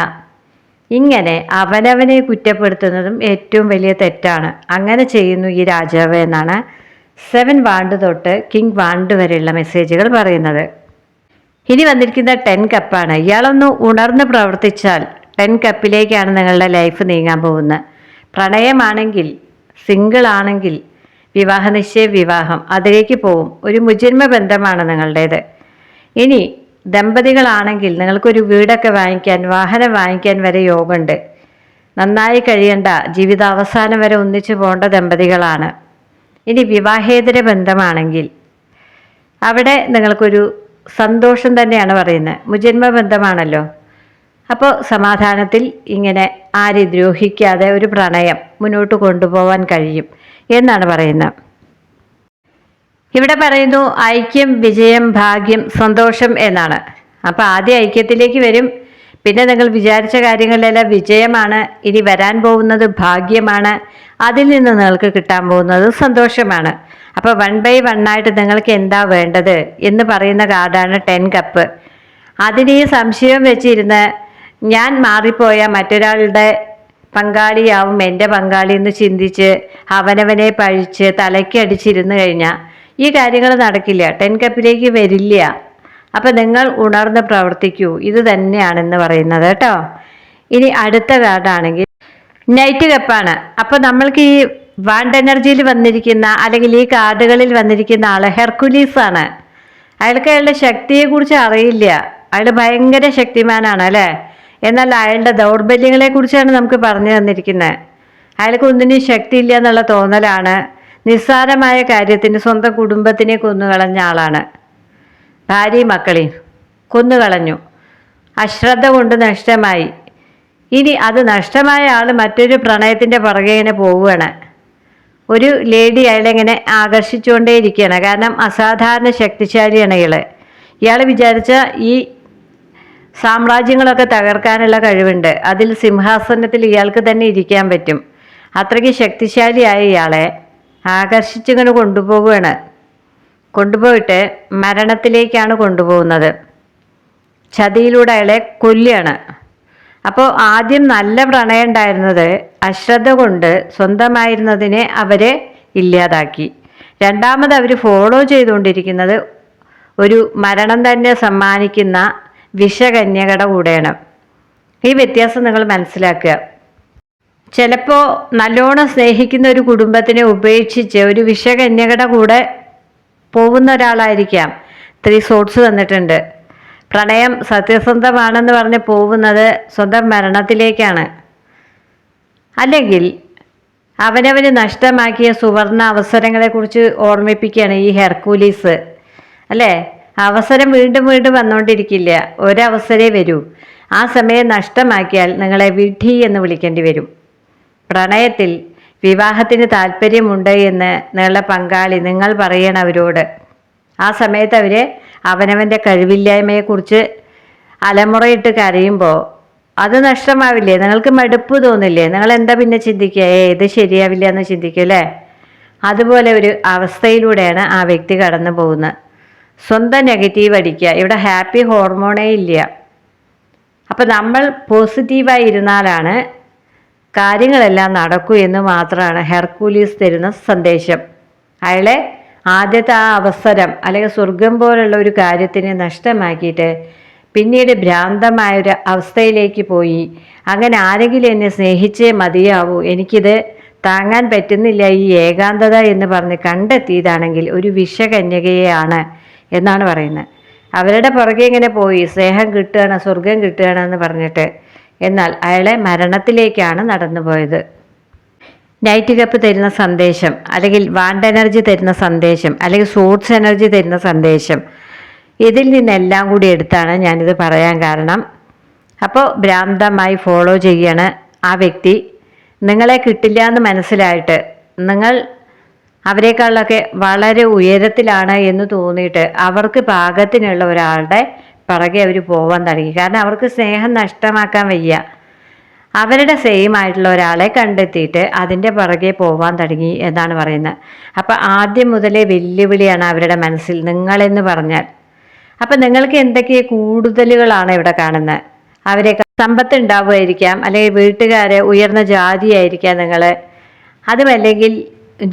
ഇങ്ങനെ അവനവനെ കുറ്റപ്പെടുത്തുന്നതും ഏറ്റവും വലിയ തെറ്റാണ്. അങ്ങനെ ചെയ്യുന്നു ഈ രാജാവ് എന്നാണ് 7 വാണ്ട് തൊട്ട് കിങ് വാണ്ട് വരെയുള്ള മെസ്സേജുകൾ പറയുന്നത്. ഇനി വന്നിരിക്കുന്ന 10 കപ്പാണ്. ഇയാളൊന്ന് ഉണർന്ന് പ്രവർത്തിച്ചാൽ 10 കപ്പിലേക്കാണ് നിങ്ങളുടെ ലൈഫ് നീങ്ങാൻ പോകുന്നത്. പ്രണയമാണെങ്കിൽ, സിംഗിൾ ആണെങ്കിൽ വിവാഹ നിശ്ചയ വിവാഹം അതിലേക്ക് പോവും. ഒരു മുജന്മ ബന്ധമാണ് നിങ്ങളുടേത്. ഇനി ദമ്പതികളാണെങ്കിൽ നിങ്ങൾക്കൊരു വീടൊക്കെ വാങ്ങിക്കാൻ, വാഹനം വാങ്ങിക്കാൻ വരെ യോഗമുണ്ട്. നന്നായി കഴിയേണ്ട, ജീവിതാവസാനം വരെ ഒന്നിച്ചു പോകേണ്ട ദമ്പതികളാണ്. ഇനി വിവാഹേതര ബന്ധമാണെങ്കിൽ അവിടെ നിങ്ങൾക്കൊരു സന്തോഷം തന്നെയാണ് പറയുന്നത്, മുജന്മ ബന്ധമാണല്ലോ. അപ്പോൾ സമാധാനത്തിൽ ഇങ്ങനെ ആരെയും ദ്രോഹിക്കാതെ ഒരു പ്രണയം മുന്നോട്ട് കൊണ്ടുപോകാൻ കഴിയും എന്നാണ് പറയുന്നത്. ഇവിടെ പറയുന്നു ഐക്യം, വിജയം, ഭാഗ്യം, സന്തോഷം എന്നാണ്. അപ്പോൾ ആദ്യം ഐക്യത്തിലേക്ക് വരും, പിന്നെ നിങ്ങൾ വിചാരിച്ച കാര്യങ്ങളിലെല്ലാം വിജയമാണ്, ഇനി വരാൻ പോകുന്നത് ഭാഗ്യമാണ്, അതിൽ നിന്ന് നിങ്ങൾക്ക് കിട്ടാൻ പോകുന്നത് സന്തോഷമാണ്. അപ്പോൾ 1 by 1 ആയിട്ട് നിങ്ങൾക്ക് എന്താ വേണ്ടത് എന്ന് പറയുന്ന കാർഡാണ് 10 കപ്പ്. അതിന് ഈ സംശയം വെച്ചിരുന്ന് ഞാൻ മാറിപ്പോയ മറ്റൊരാളുടെ പങ്കാളിയാവും എൻ്റെ പങ്കാളി എന്ന് ചിന്തിച്ച് അവനവനെ പഴിച്ച് തലയ്ക്കടിച്ചിരുന്നു കഴിഞ്ഞാൽ ഈ കാര്യങ്ങൾ നടക്കില്ല, 10 കപ്പിലേക്ക് വരില്ല. അപ്പം നിങ്ങൾ ഉണർന്ന് പ്രവർത്തിക്കൂ, ഇത് തന്നെയാണെന്ന് പറയുന്നത് കേട്ടോ. ഇനി അടുത്ത കാർഡാണെങ്കിൽ നൈറ്റ് കപ്പാണ്. അപ്പോൾ നമ്മൾക്ക് ഈ വാണ്ട് എനർജിയിൽ വന്നിരിക്കുന്ന, അല്ലെങ്കിൽ ഈ കാർഡുകളിൽ വന്നിരിക്കുന്ന ആൾ ഹെർക്കുലീസ് ആണ്. അയാൾക്ക് അയാളുടെ ശക്തിയെക്കുറിച്ച് അറിയില്ല, അയാൾ ഭയങ്കര ശക്തിമാനാണ് അല്ലേ. എന്നാൽ അയാളുടെ ദൗർബല്യങ്ങളെ കുറിച്ചാണ് നമുക്ക് പറഞ്ഞു തന്നിരിക്കുന്നത്. അയാൾക്ക് ഒന്നിനും ശക്തിയില്ല എന്നുള്ള തോന്നലാണ്. നിസ്സാരമായ കാര്യത്തിന് സ്വന്തം കുടുംബത്തിനെ കൊന്നുകളഞ്ഞ ആളാണ്, ഭാര്യയും മക്കളെയും കൊന്നുകളഞ്ഞു, അശ്രദ്ധ കൊണ്ട് നഷ്ടമായി. ഇനി അത് നഷ്ടമായ ആൾ മറ്റൊരു പ്രണയത്തിൻ്റെ പുറകെ ഇങ്ങനെ പോവുകയാണ്. ഒരു ലേഡി അയാളെങ്ങനെ ആകർഷിച്ചുകൊണ്ടേയിരിക്കുകയാണ്, കാരണം അസാധാരണ ശക്തിശാലിയാണ് ഇയാൾ വിചാരിച്ച ഈ സാമ്രാജ്യങ്ങളൊക്കെ തകർക്കാനുള്ള കഴിവുണ്ട്, അതിൽ സിംഹാസനത്തിൽ ഇയാൾക്ക് തന്നെ ഇരിക്കാൻ പറ്റും. അത്രയ്ക്ക് ശക്തിശാലിയായ ഇയാളെ ആകർഷിച്ചിങ്ങനെ കൊണ്ടുപോവുകയാണ്. കൊണ്ടുപോയിട്ട് മരണത്തിലേക്കാണ് കൊണ്ടുപോകുന്നത്, ചതിയിലൂടെ അയാളെ കൊല്ലുകയാണ്. അപ്പോൾ ആദ്യം നല്ല പ്രണയം ഉണ്ടായിരുന്നത് അശ്രദ്ധ കൊണ്ട് സ്വന്തമായിരുന്നതിനെ അവരെ ഇല്ലാതാക്കി. രണ്ടാമത് അവർ ഫോളോ ചെയ്തുകൊണ്ടിരിക്കുന്നത് ഒരു മരണം തന്നെ സമ്മാനിക്കുന്ന വിഷകന്യകയുടെ കൂടെയാണ്. ഈ വ്യത്യാസം നിങ്ങൾ മനസ്സിലാക്കുക. ചിലപ്പോൾ നല്ലോണം സ്നേഹിക്കുന്ന ഒരു കുടുംബത്തിനെ ഉപേക്ഷിച്ച് ഒരു വിഷകന്യകയുടെ കൂടെ പോകുന്ന ഒരാളായിരിക്കാം. 3 സോർട്സ് തന്നിട്ടുണ്ട്. പ്രണയം സത്യസന്ധമാണെന്ന് പറഞ്ഞ് പോകുന്നത് സ്വന്തം മരണത്തിലേക്കാണ്. അല്ലെങ്കിൽ അവനവന് നഷ്ടമാക്കിയ സുവർണ അവസരങ്ങളെക്കുറിച്ച് ഓർമ്മിപ്പിക്കുകയാണ് ഈ ഹെർക്കുലീസ് അല്ലേ. അവസരം വീണ്ടും വീണ്ടും വന്നുകൊണ്ടിരിക്കില്ല, ഒരവസരേ വരൂ. ആ സമയം നഷ്ടമാക്കിയാൽ നിങ്ങളെ വിധി എന്ന് വിളിക്കേണ്ടി വരും. പ്രണയത്തിൽ വിവാഹത്തിന് താല്പര്യമുണ്ട് എന്ന് നിങ്ങളുടെ പങ്കാളി നിങ്ങൾ പറയണം അവരോട്. ആ സമയത്ത് അവർ അവനവൻ്റെ കഴിവില്ലായ്മയെക്കുറിച്ച് അലമുറയിട്ട് കരയുമ്പോൾ അത് നഷ്ടമാവില്ലേ? നിങ്ങൾക്ക് മടുപ്പ് തോന്നില്ലേ? നിങ്ങൾ എന്താ പിന്നെ ചിന്തിക്കുക? ഇത് ശരിയാവില്ല എന്ന് ചിന്തിക്കും അല്ലേ? അതുപോലെ ഒരു അവസ്ഥയിലൂടെയാണ് ആ വ്യക്തി കടന്നു പോകുന്നത്. സ്വന്തം നെഗറ്റീവ് അടിക്കുക. ഇവിടെ ഹാപ്പി ഹോർമോണേ ഇല്ല. അപ്പം നമ്മൾ പോസിറ്റീവായി ഇരുന്നാലാണ് കാര്യങ്ങളെല്ലാം നടക്കൂ എന്ന് മാത്രമാണ് ഹെർക്കുലീസ് തരുന്ന സന്ദേശം. അയാളെ ആദ്യത്തെ ആ അവസരം അല്ലെങ്കിൽ സ്വർഗം പോലുള്ള ഒരു കാര്യത്തിനെ നഷ്ടമാക്കിയിട്ട് പിന്നീട് ഭ്രാന്തമായൊരു അവസ്ഥയിലേക്ക് പോയി. അങ്ങനെ ആരെങ്കിലും എന്നെ സ്നേഹിച്ചേ മതിയാവൂ, എനിക്കിത് താങ്ങാൻ പറ്റുന്നില്ല ഈ ഏകാന്തത എന്ന് പറഞ്ഞ് കണ്ടെത്തിയതാണെങ്കിൽ ഒരു വിഷകന്യകയാണ് എന്നാണ് പറയുന്നത്. അവരുടെ പുറകെ ഇങ്ങനെ പോയി സ്നേഹം കിട്ടുകയാണ്, സ്വർഗം കിട്ടുകയാണ് എന്ന് പറഞ്ഞിട്ട്, എന്നാൽ അയാളെ മരണത്തിലേക്കാണ് നടന്നു പോയത്. നൈറ്റ് കപ്പ് തരുന്ന സന്ദേശം, അല്ലെങ്കിൽ വാണ്ട് എനർജി തരുന്ന സന്ദേശം, അല്ലെങ്കിൽ സോഴ്സ് എനർജി തരുന്ന സന്ദേശം, ഇതിൽ നിന്നെല്ലാം കൂടി എടുത്താണ് ഞാനിത് പറയാൻ കാരണം. അപ്പോൾ ഭ്രാന്തമായി ഫോളോ ചെയ്യാണ് ആ വ്യക്തി. നിങ്ങളെ കിട്ടില്ല എന്ന് മനസ്സിലായിട്ട് നിങ്ങൾ അവരെക്കാളൊക്കെ വളരെ ഉയരത്തിലാണ് എന്ന് തോന്നിയിട്ട് അവർക്ക് പാകത്തിനുള്ള ഒരാളുടെ പിറകെ അവർ പോകാൻ തുടങ്ങി. കാരണം അവർക്ക് സ്നേഹം നഷ്ടമാക്കാൻ വയ്യ. അവരുടെ സെയിം ആയിട്ടുള്ള ഒരാളെ കണ്ടെത്തിയിട്ട് അതിൻ്റെ പുറകെ പോകാൻ തുടങ്ങി എന്നാണ് പറയുന്നത്. അപ്പം ആദ്യം മുതലേ വെല്ലുവിളിയാണ് അവരുടെ മനസ്സിൽ നിങ്ങളെന്ന് പറഞ്ഞാൽ. അപ്പം നിങ്ങൾക്ക് എന്തൊക്കെ കൂടുതലുകളാണ് ഇവിടെ കാണുന്നത്? അവരെ സമ്പത്ത് ഉണ്ടാവുമായിരിക്കാം, അല്ലെങ്കിൽ വീട്ടുകാരെ ഉയർന്ന ജാതിയായിരിക്കാം നിങ്ങൾ, അതുമല്ലെങ്കിൽ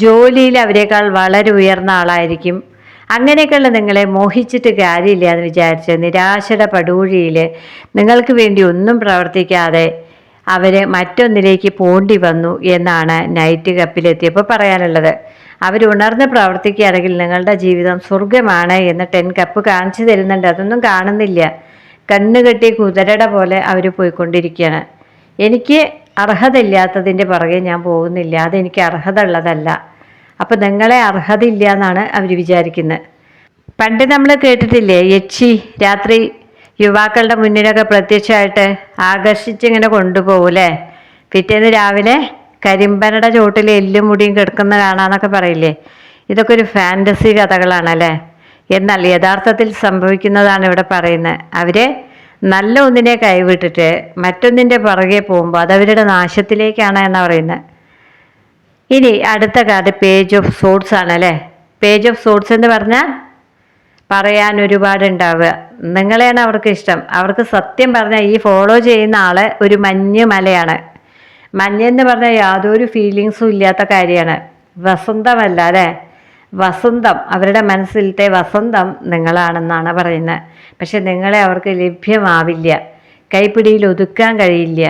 ജോലിയിൽ അവരെക്കാൾ വളരെ ഉയർന്ന ആളായിരിക്കും. അങ്ങനെയൊക്കെയുള്ള നിങ്ങളെ മോഹിച്ചിട്ട് കാര്യമില്ല എന്ന് വിചാരിച്ച് നിരാശയുടെ പടുകുഴിയിൽ നിങ്ങൾക്ക് വേണ്ടി ഒന്നും പ്രവർത്തിക്കാതെ അവർ മറ്റൊന്നിലേക്ക് പോണ്ടി വന്നു എന്നാണ് നൈറ്റ് കപ്പിലെത്തിയപ്പോൾ പറയാനുള്ളത്. അവർ ഉണർന്ന് പ്രവർത്തിക്കുകയാണെങ്കിൽ നിങ്ങളുടെ ജീവിതം സ്വർഗമാണ് എന്ന് 10 കപ്പ് കാണിച്ചു തരുന്നുണ്ട്. അതൊന്നും കാണുന്നില്ല. കണ്ണുകെട്ടി കുതിരയുടെ പോലെ അവർ പോയിക്കൊണ്ടിരിക്കുകയാണ്. എനിക്ക് അർഹതയില്ലാത്തതിൻ്റെ പുറകെ ഞാൻ പോകുന്നില്ല, അതെനിക്ക് അർഹത ഉള്ളതല്ല. അപ്പം നിങ്ങളെ അർഹതയില്ല എന്നാണ് അവർ വിചാരിക്കുന്നത്. പണ്ട് നമ്മൾ കേട്ടിട്ടില്ലേ, യക്ഷി രാത്രി യുവാക്കളുടെ മുന്നിലൊക്കെ പ്രത്യക്ഷമായിട്ട് ആകർഷിച്ചിങ്ങനെ കൊണ്ടുപോകൂലേ, പിറ്റേന്ന് രാവിലെ കരിമ്പനയുടെ ചോട്ടിൽ എല്ലും മുടിയും കിടക്കുന്ന കാണാന്നൊക്കെ പറയില്ലേ. ഇതൊക്കെ ഒരു ഫാൻറ്റസി കഥകളാണല്ലേ. എന്നാൽ യഥാർത്ഥത്തിൽ സംഭവിക്കുന്നതാണ് ഇവിടെ പറയുന്നത്. അവർ നല്ല ഒന്നിനെ കൈവിട്ടിട്ട് മറ്റൊന്നിൻ്റെ പുറകെ പോകുമ്പോൾ അതവരുടെ നാശത്തിലേക്കാണ് എന്നാണ് പറയുന്നത്. ഇനി അടുത്ത കാർഡ് പേജ് ഓഫ് സോഡ്സ് ആണല്ലേ. പേജ് ഓഫ് സോഡ്സ് എന്ന് പറഞ്ഞാൽ പറയാൻ ഒരുപാടുണ്ടാവുക. നിങ്ങളെയാണ് അവർക്ക് ഇഷ്ടം. അവർക്ക് സത്യം പറഞ്ഞാൽ ഈ ഫോളോ ചെയ്യുന്ന ആള് ഒരു മഞ്ഞ് മലയാണ്. മഞ്ഞെന്ന് പറഞ്ഞാൽ യാതൊരു ഫീലിങ്സും ഇല്ലാത്ത കാര്യമാണ്. വസന്തമല്ല അല്ലേ, വസന്തം. അവരുടെ മനസ്സിലത്തെ വസന്തം നിങ്ങളാണെന്നാണ് പറയുന്നത്. പക്ഷെ നിങ്ങളെ അവർക്ക് ലഭ്യമാവില്ല, കൈപ്പിടിയിൽ ഒതുക്കാൻ കഴിയില്ല.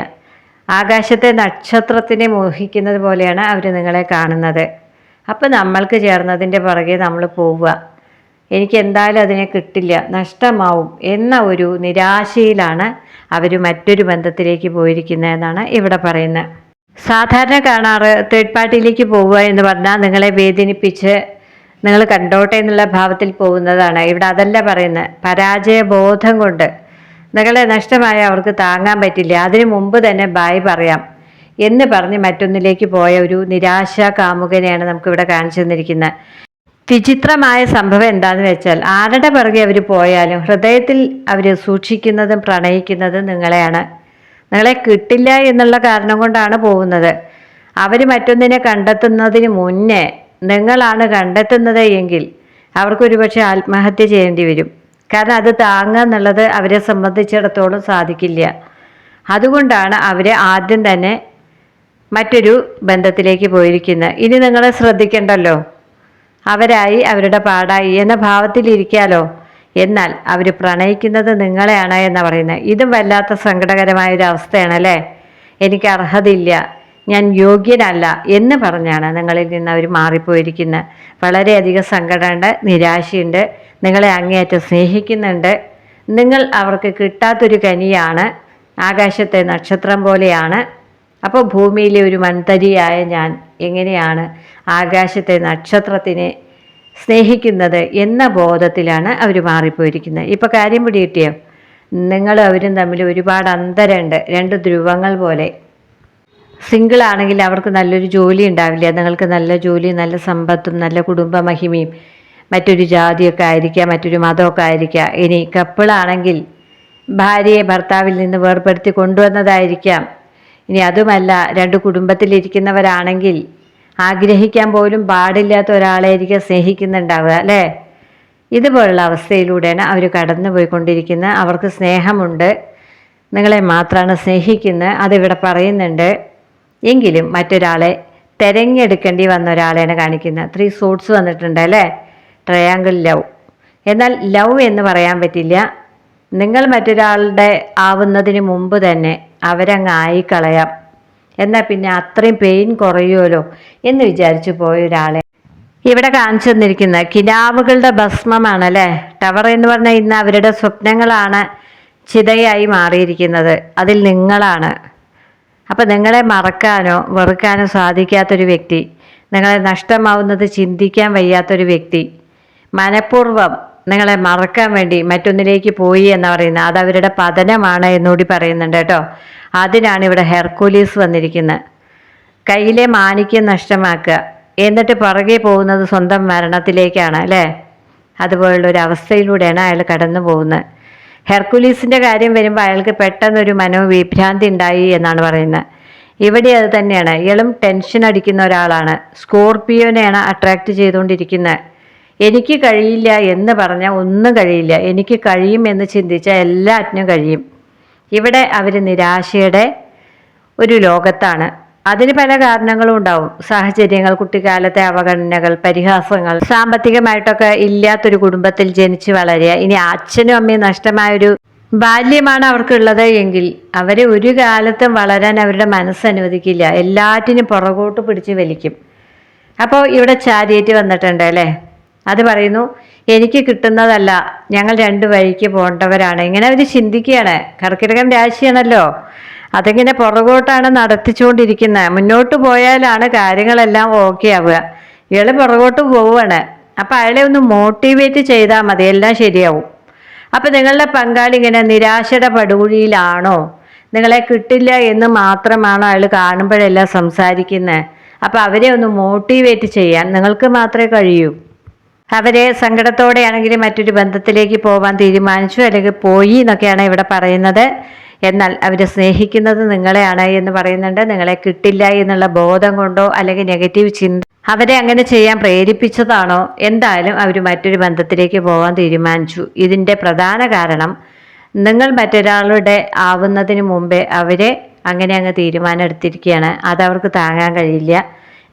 ആകാശത്തെ നക്ഷത്രത്തിനെ മോഹിക്കുന്നത് പോലെയാണ് അവർ നിങ്ങളെ കാണുന്നത്. അപ്പം നമ്മൾക്ക് ചേർന്നതിൻ്റെ പുറകെ നമ്മൾ പോവുക. എനിക്ക് എന്തായാലും അതിനെ കിട്ടില്ല, നഷ്ടമാവും എന്ന ഒരു നിരാശയിലാണ് അവർ മറ്റൊരു ബന്ധത്തിലേക്ക് പോയിരിക്കുന്നതെന്നാണ് ഇവിടെ പറയുന്നത്. സാധാരണ കാണാറ് തേർഡ് പാർട്ടിയിലേക്ക് പോവുക എന്ന് പറഞ്ഞാൽ നിങ്ങളെ വേദനിപ്പിച്ച് നിങ്ങൾ കണ്ടോട്ടെ എന്നുള്ള ഭാവത്തിൽ പോകുന്നതാണ്. ഇവിടെ അതല്ല പറയുന്നത്. പരാജയബോധം കൊണ്ട് നിങ്ങളെ നഷ്ടമായ അവർക്ക് താങ്ങാൻ പറ്റില്ല, അതിനു മുമ്പ് തന്നെ ബായ് പറയാം എന്ന് പറഞ്ഞ് മറ്റൊന്നിലേക്ക് പോയ ഒരു നിരാശ കാമുകനെയാണ് നമുക്കിവിടെ കാണിച്ചു തന്നിരിക്കുന്നത്. വിചിത്രമായ സംഭവം എന്താണെന്ന് വെച്ചാൽ ആരുടെ പിറകെ അവർ പോയാലും ഹൃദയത്തിൽ അവർ സൂക്ഷിക്കുന്നതും പ്രണയിക്കുന്നതും നിങ്ങളെയാണ്. നിങ്ങളെ കിട്ടില്ല എന്നുള്ള കാരണം കൊണ്ടാണ് പോകുന്നത്. അവർ മറ്റൊന്നിനെ കണ്ടെത്തുന്നതിന് മുന്നേ നിങ്ങളാണ് കണ്ടെത്തുന്നത് എങ്കിൽ അവർക്കൊരു പക്ഷേ ആത്മഹത്യ ചെയ്യേണ്ടി വരും. കാരണം അത് താങ്ങുക എന്നുള്ളത് അവരെ സംബന്ധിച്ചിടത്തോളം സാധിക്കില്ല. അതുകൊണ്ടാണ് അവർ ആദ്യം തന്നെ മറ്റൊരു ബന്ധത്തിലേക്ക് പോയിരിക്കുന്നത്. ഇനി നിങ്ങളെ ശ്രദ്ധിക്കണ്ടല്ലോ, അവരായി അവരുടെ പാടായി എന്ന ഭാവത്തിലിരിക്കാലോ. എന്നാൽ അവർ പ്രണയിക്കുന്നത് നിങ്ങളെയാണ് എന്നാണ് പറയുന്നത്. ഇതും വല്ലാത്ത സങ്കടകരമായൊരു അവസ്ഥയാണല്ലേ. എനിക്ക് അർഹതയില്ല, ഞാൻ യോഗ്യനല്ല എന്ന് പറഞ്ഞാണ് നിങ്ങളിൽ നിന്ന് അവർ മാറിപ്പോയിരിക്കുന്നത്. വളരെയധികം സങ്കടമുണ്ട്, നിരാശയുണ്ട്. നിങ്ങളെ അങ്ങേയറ്റം സ്നേഹിക്കുന്നുണ്ട്. നിങ്ങൾ അവർക്ക് കിട്ടാത്തൊരു കനിയാണ്, ആകാശത്തെ നക്ഷത്രം പോലെയാണ്. അപ്പോൾ ഭൂമിയിലെ ഒരു മൺതരിയായ ഞാൻ എങ്ങനെയാണ് ആകാശത്തെ നക്ഷത്രത്തിനെ സ്നേഹിക്കുന്നത് എന്ന ബോധത്തിലാണ് അവർ മാറിപ്പോയിരിക്കുന്നത്. ഇപ്പോൾ കാര്യം പിടികിട്ടിയോ? നിങ്ങൾ അവരും തമ്മിൽ ഒരുപാട് അന്തരമുണ്ട്, രണ്ട് ധ്രുവങ്ങൾ പോലെ. സിംഗിൾ ആണെങ്കിൽ അവർക്ക് നല്ലൊരു ജോലി ഉണ്ടാവില്ല, നിങ്ങൾക്ക് നല്ല ജോലി, നല്ല സമ്പത്തും നല്ല കുടുംബ മഹിമയും മറ്റൊരു ജാതിയൊക്കെ ആയിരിക്കാം, മറ്റൊരു മതമൊക്കെ ആയിരിക്കാം. ഇനി കപ്പിളാണെങ്കിൽ ഭാര്യയെ ഭർത്താവിൽ നിന്ന് വേർപെടുത്തി കൊണ്ടുവന്നതായിരിക്കാം. ഇനി അതുമല്ല, രണ്ട് കുടുംബത്തിലിരിക്കുന്നവരാണെങ്കിൽ ആഗ്രഹിക്കാൻ പോലും പാടില്ലാത്ത ഒരാളായിരിക്കും സ്നേഹിക്കുന്നുണ്ടാവുക, അല്ലേ? ഇതുപോലുള്ള അവസ്ഥയിലൂടെയാണ് അവർ കടന്നു പോയിക്കൊണ്ടിരിക്കുന്നത്. അവർക്ക് സ്നേഹമുണ്ട്, നിങ്ങളെ മാത്രമാണ് സ്നേഹിക്കുന്നത്, അതിവിടെ പറയുന്നുണ്ട്. എങ്കിലും മറ്റൊരാളെ തിരഞ്ഞെടുക്കേണ്ടി വന്ന ഒരാളെയാണ് കാണിക്കുന്നത്. 3 സോട്സ് വന്നിട്ടുണ്ട്, അല്ലേ? Triangle love. എന്നാൽ ലവ് എന്ന് പറയാൻ പറ്റില്ല. നിങ്ങൾ മറ്റൊരാളുടെ ആവുന്നതിന് മുമ്പ് തന്നെ അവരങ്ങ് ആയിക്കളയാം, എന്നാൽ പിന്നെ അത്രയും പെയിൻ കുറയുമല്ലോ എന്ന് വിചാരിച്ചു പോയ ഒരാളെ ഇവിടെ കാണിച്ചു തന്നിരിക്കുന്ന കിനാവുകളുടെ ഭസ്മമാണ്, അല്ലേ? ടവർ എന്ന് പറഞ്ഞാൽ ഇന്ന് അവരുടെ സ്വപ്നങ്ങളാണ് ചിതയായി മാറിയിരിക്കുന്നത്. അതിൽ നിങ്ങളാണ്. അപ്പം നിങ്ങളെ മറക്കാനോ വെറുക്കാനോ സാധിക്കാത്തൊരു വ്യക്തി, നിങ്ങളെ നഷ്ടമാവുന്നത് ചിന്തിക്കാൻ വയ്യാത്തൊരു വ്യക്തി മനഃപൂർവ്വം നിങ്ങളെ മറക്കാൻ വേണ്ടി മറ്റൊന്നിലേക്ക് പോയി എന്ന് പറയുന്നത് അത് അവരുടെ പതനമാണ് എന്നുകൂടി പറയുന്നുണ്ട് കേട്ടോ. അതിനാണ് ഇവിടെ ഹെർക്കുലീസ് വന്നിരിക്കുന്നത്. കയ്യിലെ മാണിക്യം നഷ്ടമാക്കുക, എന്നിട്ട് പുറകെ പോകുന്നത് സ്വന്തം മരണത്തിലേക്കാണ്, അല്ലേ? അതുപോലുള്ളൊരു അവസ്ഥയിലൂടെയാണ് അയാൾ കടന്നു പോകുന്നത്. ഹെർക്കുലീസിൻ്റെ കാര്യം വരുമ്പോൾ അയാൾക്ക് പെട്ടെന്നൊരു മനോവിഭ്രാന്തി ഉണ്ടായി എന്നാണ് പറയുന്നത്. ഇവിടെ അത് തന്നെയാണ്. ഇയാളും ടെൻഷൻ അടിക്കുന്ന ഒരാളാണ്. സ്കോർപിയോനെയാണ് അട്രാക്റ്റ് ചെയ്തുകൊണ്ടിരിക്കുന്നത്. എനിക്ക് കഴിയില്ല എന്ന് പറഞ്ഞാൽ ഒന്നും കഴിയില്ല, എനിക്ക് കഴിയും എന്ന് ചിന്തിച്ചാൽ എല്ലാറ്റിനും കഴിയും. ഇവിടെ അവർ നിരാശയുടെ ഒരു ലോകത്താണ്. അതിന് പല കാരണങ്ങളും ഉണ്ടാവും. സാഹചര്യങ്ങൾ, കുട്ടിക്കാലത്തെ അവഗണനകൾ, പരിഹാസങ്ങൾ, സാമ്പത്തികമായിട്ടൊക്കെ ഇല്ലാത്തൊരു കുടുംബത്തിൽ ജനിച്ച് വളരുക, ഇനി അച്ഛനും അമ്മയും നഷ്ടമായൊരു ബാല്യമാണ് അവർക്കുള്ളത് എങ്കിൽ അവരെ ഒരു കാലത്തും വളരാൻ അവരുടെ മനസ്സനുവദിക്കില്ല, എല്ലാറ്റിനും പുറകോട്ട് പിടിച്ച് വലിക്കും. അപ്പോൾ ഇവിടെ ചാരിയറ്റ് വന്നിട്ടുണ്ട്, അല്ലേ? അത് പറയുന്നു, എനിക്ക് കിട്ടുന്നതല്ല, ഞങ്ങൾ 2 വഴിക്ക് പോകേണ്ടവരാണ്. ഇങ്ങനെ അവർ ചിന്തിക്കുകയാണ്. കർക്കിടകം രാശിയാണല്ലോ, അതിങ്ങനെ പുറകോട്ടാണ് നടത്തിച്ചുകൊണ്ടിരിക്കുന്നത്. മുന്നോട്ട് പോയാലാണ് കാര്യങ്ങളെല്ലാം ഓക്കെ ആവുക. ഇയാൾ പുറകോട്ട് പോവുകയാണ്. അപ്പം അയാളെ ഒന്ന് മോട്ടിവേറ്റ് ചെയ്താൽ മതി, എല്ലാം ശരിയാവും. അപ്പം നിങ്ങളുടെ പങ്കാളി ഇങ്ങനെ നിരാശയുടെ പടുകുഴിയിലാണോ, നിങ്ങളെ കിട്ടില്ല എന്ന് മാത്രമാണോ അയാൾ കാണുമ്പോഴെല്ലാം സംസാരിക്കുന്നത്? അപ്പം അവരെ ഒന്ന് മോട്ടിവേറ്റ് ചെയ്യാൻ നിങ്ങൾക്ക് മാത്രമേ കഴിയൂ. അവരെ സങ്കടത്തോടെയാണെങ്കിൽ മറ്റൊരു ബന്ധത്തിലേക്ക് പോകാൻ തീരുമാനിച്ചു, അല്ലെങ്കിൽ പോയി എന്നൊക്കെയാണ് ഇവിടെ പറയുന്നത്. എന്നാൽ അവർ സ്നേഹിക്കുന്നത് നിങ്ങളെയാണ് എന്ന് പറയുന്നുണ്ട്. നിങ്ങളെ കിട്ടില്ല എന്നുള്ള ബോധം കൊണ്ടോ അല്ലെങ്കിൽ നെഗറ്റീവ് ചിന്ത അവരെ അങ്ങനെ ചെയ്യാൻ പ്രേരിപ്പിച്ചതാണോ, എന്തായാലും അവർ മറ്റൊരു ബന്ധത്തിലേക്ക് പോകാൻ തീരുമാനിച്ചു. ഇതിൻ്റെ പ്രധാന കാരണം നിങ്ങൾ മറ്റൊരാളുടെ ആവുന്നതിന് മുമ്പേ അവരെ അങ്ങനെ അങ്ങ് തീരുമാനം എടുത്തിരിക്കുകയാണ്. അതവർക്ക് താങ്ങാൻ കഴിയില്ല.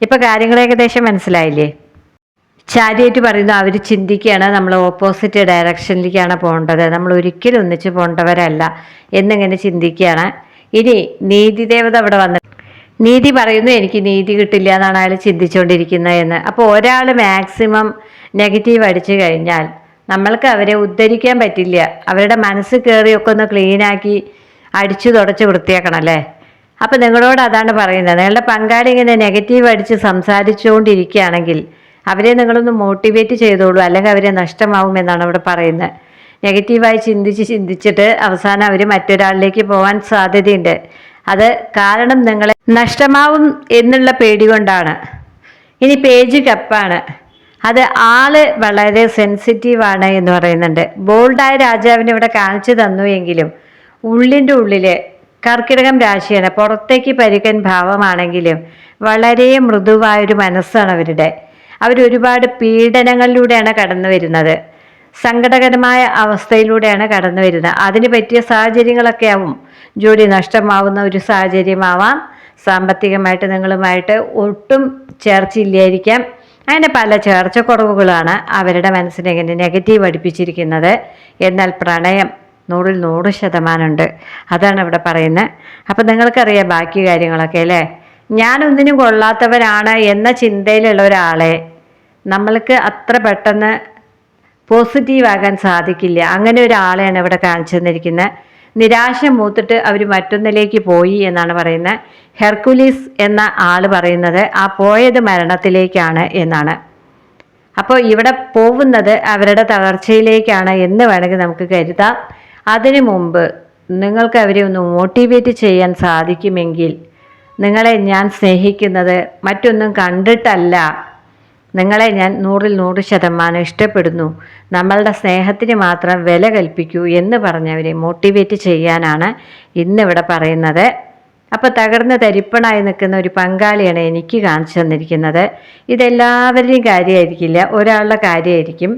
ഇപ്പം കാര്യങ്ങൾ ഏകദേശം മനസ്സിലായില്ലേ? ചാരിയറ്റ് പറയുന്നു, അവർ ചിന്തിക്കുകയാണ് നമ്മൾ ഓപ്പോസിറ്റ് ഡയറക്ഷനിലേക്കാണ് പോകേണ്ടത്, നമ്മൾ ഒരിക്കലും ഒന്നിച്ച് പോകേണ്ടവരല്ല എന്നിങ്ങനെ ചിന്തിക്കുകയാണ്. ഇനി നീതി ദേവത അവിടെ വന്ന് നീതി പറയുന്നു, എനിക്ക് നീതി കിട്ടില്ല എന്നാണ് അയാൾ ചിന്തിച്ചുകൊണ്ടിരിക്കുന്നത് എന്ന്. അപ്പോൾ ഒരാൾ മാക്സിമം നെഗറ്റീവ് അടിച്ചു കഴിഞ്ഞാൽ നമ്മൾക്ക് അവരെ ഉദ്ധരിക്കാൻ പറ്റില്ല. അവരുടെ മനസ്സ് കയറിയൊക്കെ ഒന്ന് ക്ലീനാക്കി അടിച്ചു തുടച്ച് വൃത്തിയാക്കണം, അല്ലേ? അപ്പം നിങ്ങളോട് അതാണ് പറയുന്നത്. നിങ്ങളുടെ പങ്കാളി ഇങ്ങനെ നെഗറ്റീവ് അടിച്ച് സംസാരിച്ചുകൊണ്ടിരിക്കുകയാണെങ്കിൽ അവരെ നിങ്ങളൊന്ന് മോട്ടിവേറ്റ് ചെയ്തോളൂ, അല്ലെങ്കിൽ അവരെ നഷ്ടമാവുമെന്നാണ് അവിടെ പറയുന്നത്. നെഗറ്റീവായി ചിന്തിച്ചിട്ട് അവസാനം അവർ മറ്റൊരാളിലേക്ക് പോകാൻ സാധ്യതയുണ്ട്. അത് കാരണം നിങ്ങളെ നഷ്ടമാവും എന്നുള്ള പേടി കൊണ്ടാണ്. ഇനി പേജ് കപ്പാണ്. അത് ആള് വളരെ സെൻസിറ്റീവാണ് എന്ന് പറയുന്നുണ്ട്. ബോൾഡായ രാജാവിനെ ഇവിടെ കാണിച്ചു തന്നു എങ്കിലും ഉള്ളിൻ്റെ ഉള്ളില് കർക്കിടകം രാശിയാണ്. പുറത്തേക്ക് പരുക്കൻ ഭാവമാണെങ്കിലും വളരെ മൃദുവായൊരു മനസ്സാണ് അവരുടെ. അവരൊരുപാട് പീഡനങ്ങളിലൂടെയാണ് കടന്നു വരുന്നത്, സങ്കടകരമായ അവസ്ഥയിലൂടെയാണ് കടന്നു വരുന്നത്. അതിന് പറ്റിയ സാഹചര്യങ്ങളൊക്കെ ആവും. ജോലി നഷ്ടമാവുന്ന ഒരു സാഹചര്യമാവാം, സാമ്പത്തികമായിട്ട് നിങ്ങളുമായിട്ട് ഒട്ടും ചേർച്ചയില്ലായിരിക്കാം. അങ്ങനെ പല ചേർച്ചക്കുറവുകളാണ് അവരുടെ മനസ്സിനെ ഇങ്ങനെ നെഗറ്റീവ് അടുപ്പിച്ചിരിക്കുന്നത്. എന്നാൽ പ്രണയം 100-ൽ 100% ഉണ്ട്. അതാണ് ഇവിടെ പറയുന്നത്. അപ്പം നിങ്ങൾക്കറിയാം ബാക്കി കാര്യങ്ങളൊക്കെ, അല്ലേ? ഞാനൊന്നിനും കൊള്ളാത്തവരാണ് എന്ന ചിന്തയിലുള്ള ഒരാളെ നമ്മൾക്ക് അത്ര പെട്ടെന്ന് പോസിറ്റീവാകാൻ സാധിക്കില്ല. അങ്ങനെ ഒരാളെയാണ് ഇവിടെ കാണിച്ചു തന്നിരിക്കുന്നത്. നിരാശ മൂത്തിട്ട് അവർ മറ്റൊന്നിലേക്ക് പോയി എന്നാണ് പറയുന്നത്. ഹെർക്കുലീസ് എന്ന ആൾ പറയുന്നത് ആ പോയത് മരണത്തിലേക്കാണ് എന്നാണ്. അപ്പോൾ ഇവിടെ പോകുന്നത് അവരുടെ തകർച്ചയിലേക്കാണ് എന്ന് വേണമെങ്കിൽ നമുക്ക് കരുതാം. അതിനു മുമ്പ് നിങ്ങൾക്ക് അവരെ ഒന്ന് മോട്ടിവേറ്റ് ചെയ്യാൻ സാധിക്കുമെങ്കിൽ, നിങ്ങളെ ഞാൻ സ്നേഹിക്കുന്നത് മറ്റൊന്നും കണ്ടിട്ടല്ല, നിങ്ങളെ ഞാൻ 100% ഇഷ്ടപ്പെടുന്നു, നമ്മളുടെ സ്നേഹത്തിന് മാത്രം വില കൽപ്പിക്കൂ എന്ന് പറഞ്ഞവരെ മോട്ടിവേറ്റ് ചെയ്യാനാണ് ഇന്നിവിടെ പറയുന്നത്. അപ്പോൾ തകർന്ന് തരിപ്പണായി നിൽക്കുന്ന ഒരു പങ്കാളിയാണ് എനിക്ക് കാണിച്ചു തന്നിരിക്കുന്നത്. ഇതെല്ലാവരുടെയും കാര്യമായിരിക്കില്ല, ഒരാളുടെ കാര്യമായിരിക്കും.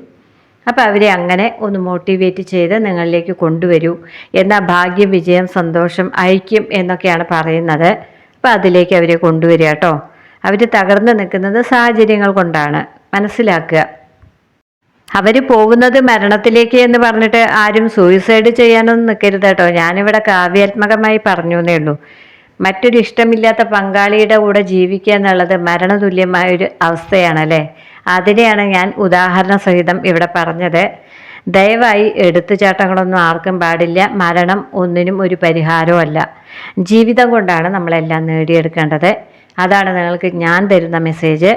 അപ്പോൾ അവരെ അങ്ങനെ ഒന്ന് മോട്ടിവേറ്റ് ചെയ്ത് നിങ്ങളിലേക്ക് കൊണ്ടുവരൂ. എന്നാൽ ഭാഗ്യം, വിജയം, സന്തോഷം, ഐക്യം എന്നൊക്കെയാണ് പറയുന്നത്. അപ്പോൾ അതിലേക്ക് അവരെ കൊണ്ടുവരിക കേട്ടോ. അവർ തകർന്ന് നിൽക്കുന്നത് സാഹചര്യങ്ങൾ കൊണ്ടാണ്, മനസ്സിലാക്കുക. അവർ പോകുന്നത് മരണത്തിലേക്ക് എന്ന് പറഞ്ഞിട്ട് ആരും സൂയിസൈഡ് ചെയ്യാനൊന്നും നിൽക്കരുത് കേട്ടോ. ഞാനിവിടെ കാവ്യാത്മകമായി പറഞ്ഞു എന്നേ ഉള്ളൂ. മറ്റൊരു ഇഷ്ടമില്ലാത്ത പങ്കാളിയുടെ കൂടെ ജീവിക്കുക എന്നുള്ളത് മരണതുല്യമായൊരു അവസ്ഥയാണല്ലേ. അതിനെയാണ് ഞാൻ ഉദാഹരണ സഹിതം ഇവിടെ പറഞ്ഞത്. ദയവായി എടുത്തുചാട്ടങ്ങളൊന്നും ആർക്കും പാടില്ല. മരണം ഒന്നിനും ഒരു പരിഹാരമല്ല. ജീവിതം കൊണ്ടാണ് നമ്മളെല്ലാം നേടിയെടുക്കേണ്ടത്. അതാണ് നിങ്ങൾക്ക് ഞാൻ തരുന്ന മെസ്സേജ്.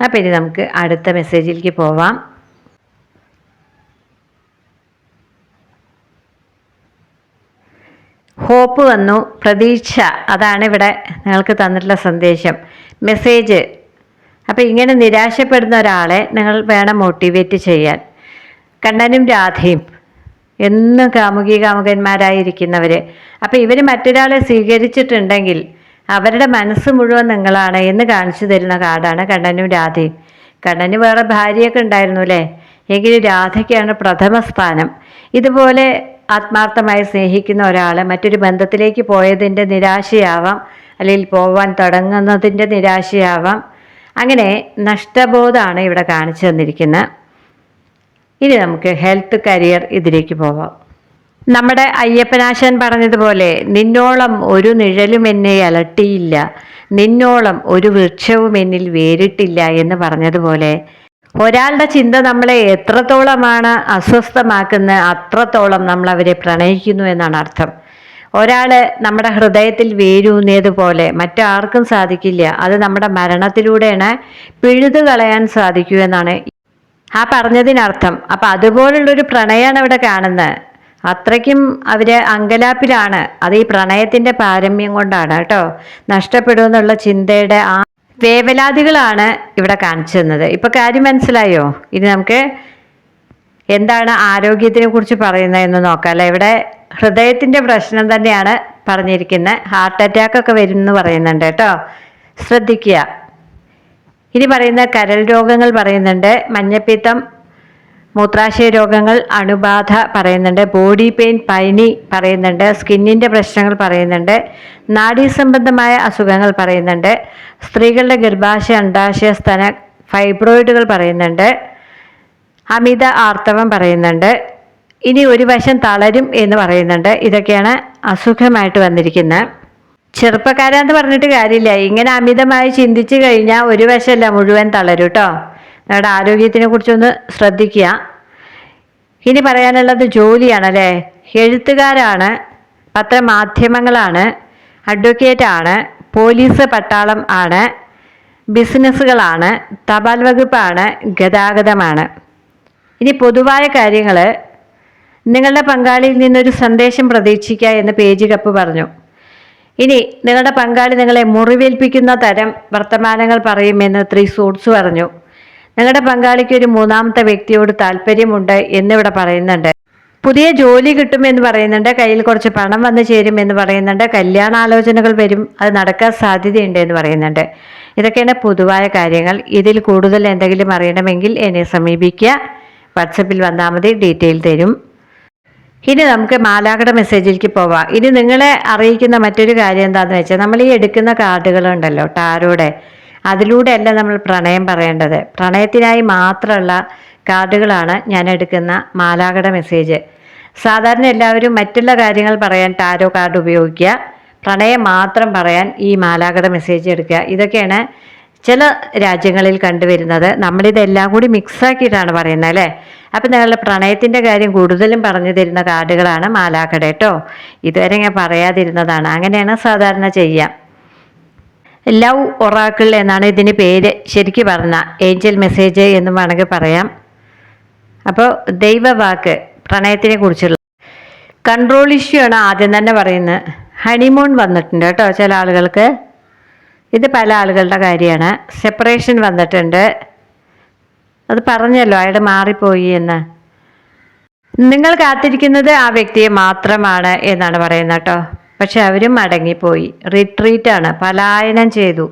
അപ്പോൾ ഇനി നമുക്ക് അടുത്ത മെസ്സേജിലേക്ക് പോവാം. ഹോപ്പ് വന്നു, പ്രതീക്ഷ, അതാണ് ഇവിടെ നിങ്ങൾക്ക് തന്നിട്ടുള്ള സന്ദേശം, മെസ്സേജ്. അപ്പോൾ ഇങ്ങനെ നിരാശപ്പെടുന്ന ഒരാളെ നിങ്ങൾ വേണം മോട്ടിവേറ്റ് ചെയ്യാൻ. കണ്ണനും രാധയും എന്നും കാമുകന്മാരായിരിക്കുന്നവർ. അപ്പോൾ ഇവർ മറ്റൊരാളെ സ്വീകരിച്ചിട്ടുണ്ടെങ്കിൽ അവരുടെ മനസ്സ് മുഴുവൻ നിങ്ങളാണ് എന്ന് കാണിച്ചു തരുന്ന കാർഡാണ് കണ്ണനും രാധയും. കണ്ണന് വേറെ ഭാര്യയൊക്കെ ഉണ്ടായിരുന്നു അല്ലേ, എങ്കിലും രാധയ്ക്കാണ് പ്രഥമ സ്ഥാനം. ഇതുപോലെ ആത്മാർത്ഥമായി സ്നേഹിക്കുന്ന ഒരാൾ മറ്റൊരു ബന്ധത്തിലേക്ക് പോയതിൻ്റെ നിരാശയാവാം, അല്ലെങ്കിൽ പോവാൻ തുടങ്ങുന്നതിൻ്റെ നിരാശയാവാം. അങ്ങനെ നഷ്ടബോധമാണ് ഇവിടെ കാണിച്ചു തന്നിരിക്കുന്നത്. ഇനി നമുക്ക് ഹെൽത്ത്, കരിയർ ഇതിലേക്ക് പോവാം. നമ്മുടെ അയ്യപ്പനാശാൻ പറഞ്ഞതുപോലെ, നിന്നോളം ഒരു നിഴലും എന്നെ അലട്ടിയില്ല, നിന്നോളം ഒരു വൃക്ഷവും എന്നിൽ വേറിട്ടില്ല എന്ന് പറഞ്ഞതുപോലെ, ഒരാളുടെ ചിന്ത നമ്മളെ എത്രത്തോളമാണ് അസ്വസ്ഥമാക്കുന്നത് അത്രത്തോളം നമ്മൾ അവരെ പ്രണയിക്കുന്നു എന്നാണ് അർത്ഥം. ഒരാൾ നമ്മുടെ ഹൃദയത്തിൽ വേരൂന്നിയതുപോലെ മറ്റാർക്കും സാധിക്കില്ല. അത് നമ്മുടെ മരണത്തിലൂടെയാണ് പിഴുതു കളയാൻ സാധിക്കൂ എന്നാണ് ആ പറഞ്ഞതിനർത്ഥം. അപ്പം അതുപോലുള്ളൊരു പ്രണയമാണ് ഇവിടെ കാണുന്നത്. അത്രയ്ക്കും അവർ അങ്കലാപ്പിലാണ്. അത് ഈ പ്രണയത്തിൻ്റെ പാരമ്യം കൊണ്ടാണ് കേട്ടോ. നഷ്ടപ്പെടുമെന്നുള്ള ചിന്തയുടെ ആ വേവലാതികളാണ് ഇവിടെ കാണിച്ചു തന്നത്. ഇപ്പം കാര്യം മനസ്സിലായോ? ഇനി നമുക്ക് എന്താണ് ആരോഗ്യത്തിനെ കുറിച്ച് പറയുന്നതെന്ന് നോക്കാം അല്ലേ. ഇവിടെ ഹൃദയത്തിൻ്റെ പ്രശ്നം തന്നെയാണ് പറഞ്ഞിരിക്കുന്നത്. ഹാർട്ട് അറ്റാക്കൊക്കെ വരും എന്ന് പറയുന്നുണ്ട് കേട്ടോ, ശ്രദ്ധിക്കുക. ഇനി പറയുന്ന കരൾ രോഗങ്ങൾ പറയുന്നുണ്ട്, മഞ്ഞപ്പിത്തം, മൂത്രാശയ രോഗങ്ങൾ, അണുബാധ പറയുന്നുണ്ട്, ബോഡി പെയിൻ, പനി പറയുന്നുണ്ട്, സ്കിന്നിൻ്റെ പ്രശ്നങ്ങൾ പറയുന്നുണ്ട്, നാഡീസംബന്ധമായ അസുഖങ്ങൾ പറയുന്നുണ്ട്, സ്ത്രീകളുടെ ഗർഭാശയ, അണ്ഡാശയ, സ്തന ഫൈബ്രോയിഡുകൾ പറയുന്നുണ്ട്, അമിത ആർത്തവം പറയുന്നുണ്ട്. ഇനി ഒരു വശം തളരും എന്ന് പറയുന്നുണ്ട്. ഇതൊക്കെയാണ് അസുഖമായിട്ട് വന്നിരിക്കുന്നത്. ചെറുപ്പക്കാരാന്ന് പറഞ്ഞിട്ട് കാര്യമില്ല, ഇങ്ങനെ അമിതമായി ചിന്തിച്ചു കഴിഞ്ഞാൽ ഒരു വശമല്ല മുഴുവൻ തളരും കേട്ടോ. നിങ്ങളുടെ ആരോഗ്യത്തിനെ കുറിച്ചൊന്ന് ശ്രദ്ധിക്കുക. ഇനി പറയാനുള്ളത് ജോലിയാണല്ലേ. എഴുത്തുകാരാണ്, പത്രമാധ്യമങ്ങളാണ്, അഡ്വക്കേറ്റാണ്, പോലീസ് പട്ടാളം ആണ്, ബിസിനസ്സുകളാണ്, തപാൽ വകുപ്പാണ്, ഗതാഗതമാണ്. ഇനി പൊതുവായ കാര്യങ്ങൾ, നിങ്ങളുടെ പങ്കാളിയിൽ നിന്നൊരു സന്ദേശം പ്രതീക്ഷിക്കുക എന്ന് പേജ് കപ്പ് പറഞ്ഞു. ഇനി നിങ്ങളുടെ പങ്കാളി നിങ്ങളെ മുറിവേൽപ്പിക്കുന്ന തരം വർത്തമാനങ്ങൾ പറയുമെന്ന് 3 സൂട്ട്സ് പറഞ്ഞു. നിങ്ങളുടെ പങ്കാളിക്ക് ഒരു മൂന്നാമത്തെ വ്യക്തിയോട് താല്പര്യമുണ്ട് എന്നിവിടെ പറയുന്നുണ്ട്. പുതിയ ജോലി കിട്ടുമെന്ന് പറയുന്നുണ്ട്, കയ്യിൽ കുറച്ച് പണം വന്നു ചേരുമെന്ന് പറയുന്നുണ്ട്, കല്യാണാലോചനകൾ വരും, അത് നടക്കാൻ സാധ്യതയുണ്ട് എന്ന് പറയുന്നുണ്ട്. ഇതൊക്കെയാണ് പൊതുവായ കാര്യങ്ങൾ. ഇതിൽ കൂടുതൽ എന്തെങ്കിലും അറിയണമെങ്കിൽ എന്നെ സമീപിക്കുക. വാട്സപ്പിൽ വന്നാൽ മതി, ഡീറ്റെയിൽ തരും. ഇനി നമുക്ക് മാലാഖയുടെ മെസ്സേജിലേക്ക് പോവാം. ഇനി നിങ്ങളെ അറിയിക്കുന്ന മറ്റൊരു കാര്യം എന്താണെന്ന് വെച്ചാൽ, നമ്മൾ ഈ എടുക്കുന്ന കാർഡുകളുണ്ടല്ലോ ടാരോടെ, അതിലൂടെയല്ല നമ്മൾ പ്രണയം പറയേണ്ടത്. പ്രണയത്തിനായി മാത്രമുള്ള കാർഡുകളാണ് ഞാൻ എടുക്കുന്ന മാലാഖയുടെ മെസ്സേജ്. സാധാരണ എല്ലാവരും മറ്റുള്ള കാര്യങ്ങൾ പറയാൻ ടാരോ കാർഡ് ഉപയോഗിക്കുക, പ്രണയം മാത്രം പറയാൻ ഈ മാലാഖയുടെ മെസ്സേജ് എടുക്കുക. ഇതൊക്കെയാണ് ചില രാജ്യങ്ങളിൽ കണ്ടുവരുന്നത്. നമ്മളിതെല്ലാം കൂടി മിക്സാക്കിയിട്ടാണ് പറയുന്നത് അല്ലേ. അപ്പം നിങ്ങളുടെ പ്രണയത്തിൻ്റെ കാര്യം കൂടുതലും പറഞ്ഞു തരുന്ന കാർഡുകളാണ് മാലാഖയുടെ കേട്ടോ. ഇതുവരെ ഞാൻ പറയാതിരുന്നതാണ്, അങ്ങനെയാണ് സാധാരണ ചെയ്യാം. ലവ് ഒറാക്കിൾ എന്നാണ് ഇതിന് പേര്. ശരിക്കും പറഞ്ഞാൽ ഏഞ്ചൽ മെസ്സേജ് എന്നും വേണമെങ്കിൽ പറയാം. അപ്പോൾ ദൈവവാക്ക് പ്രണയത്തിനെ കുറിച്ചുള്ള കൺട്രോൾ ഇഷ്യൂ ആണ് ആദ്യം തന്നെ പറയുന്നത്. ഹണിമൂൺ വന്നിട്ടുണ്ട് കേട്ടോ ചില ആളുകൾക്ക്. ഇത് പല ആളുകളുടെ കാര്യമാണ്. സെപ്പറേഷൻ വന്നിട്ടുണ്ട്. അത് പറഞ്ഞല്ലോ അയാൾ മാറിപ്പോയി എന്ന്. നിങ്ങൾ കാത്തിരിക്കുന്നത് ആ വ്യക്തിയെ മാത്രമാണ് എന്നാണ് പറയുന്നത് കേട്ടോ. പക്ഷെ അവരും മടങ്ങിപ്പോയി. റിട്രീറ്റാണ്, പലായനം ചെയ്തു.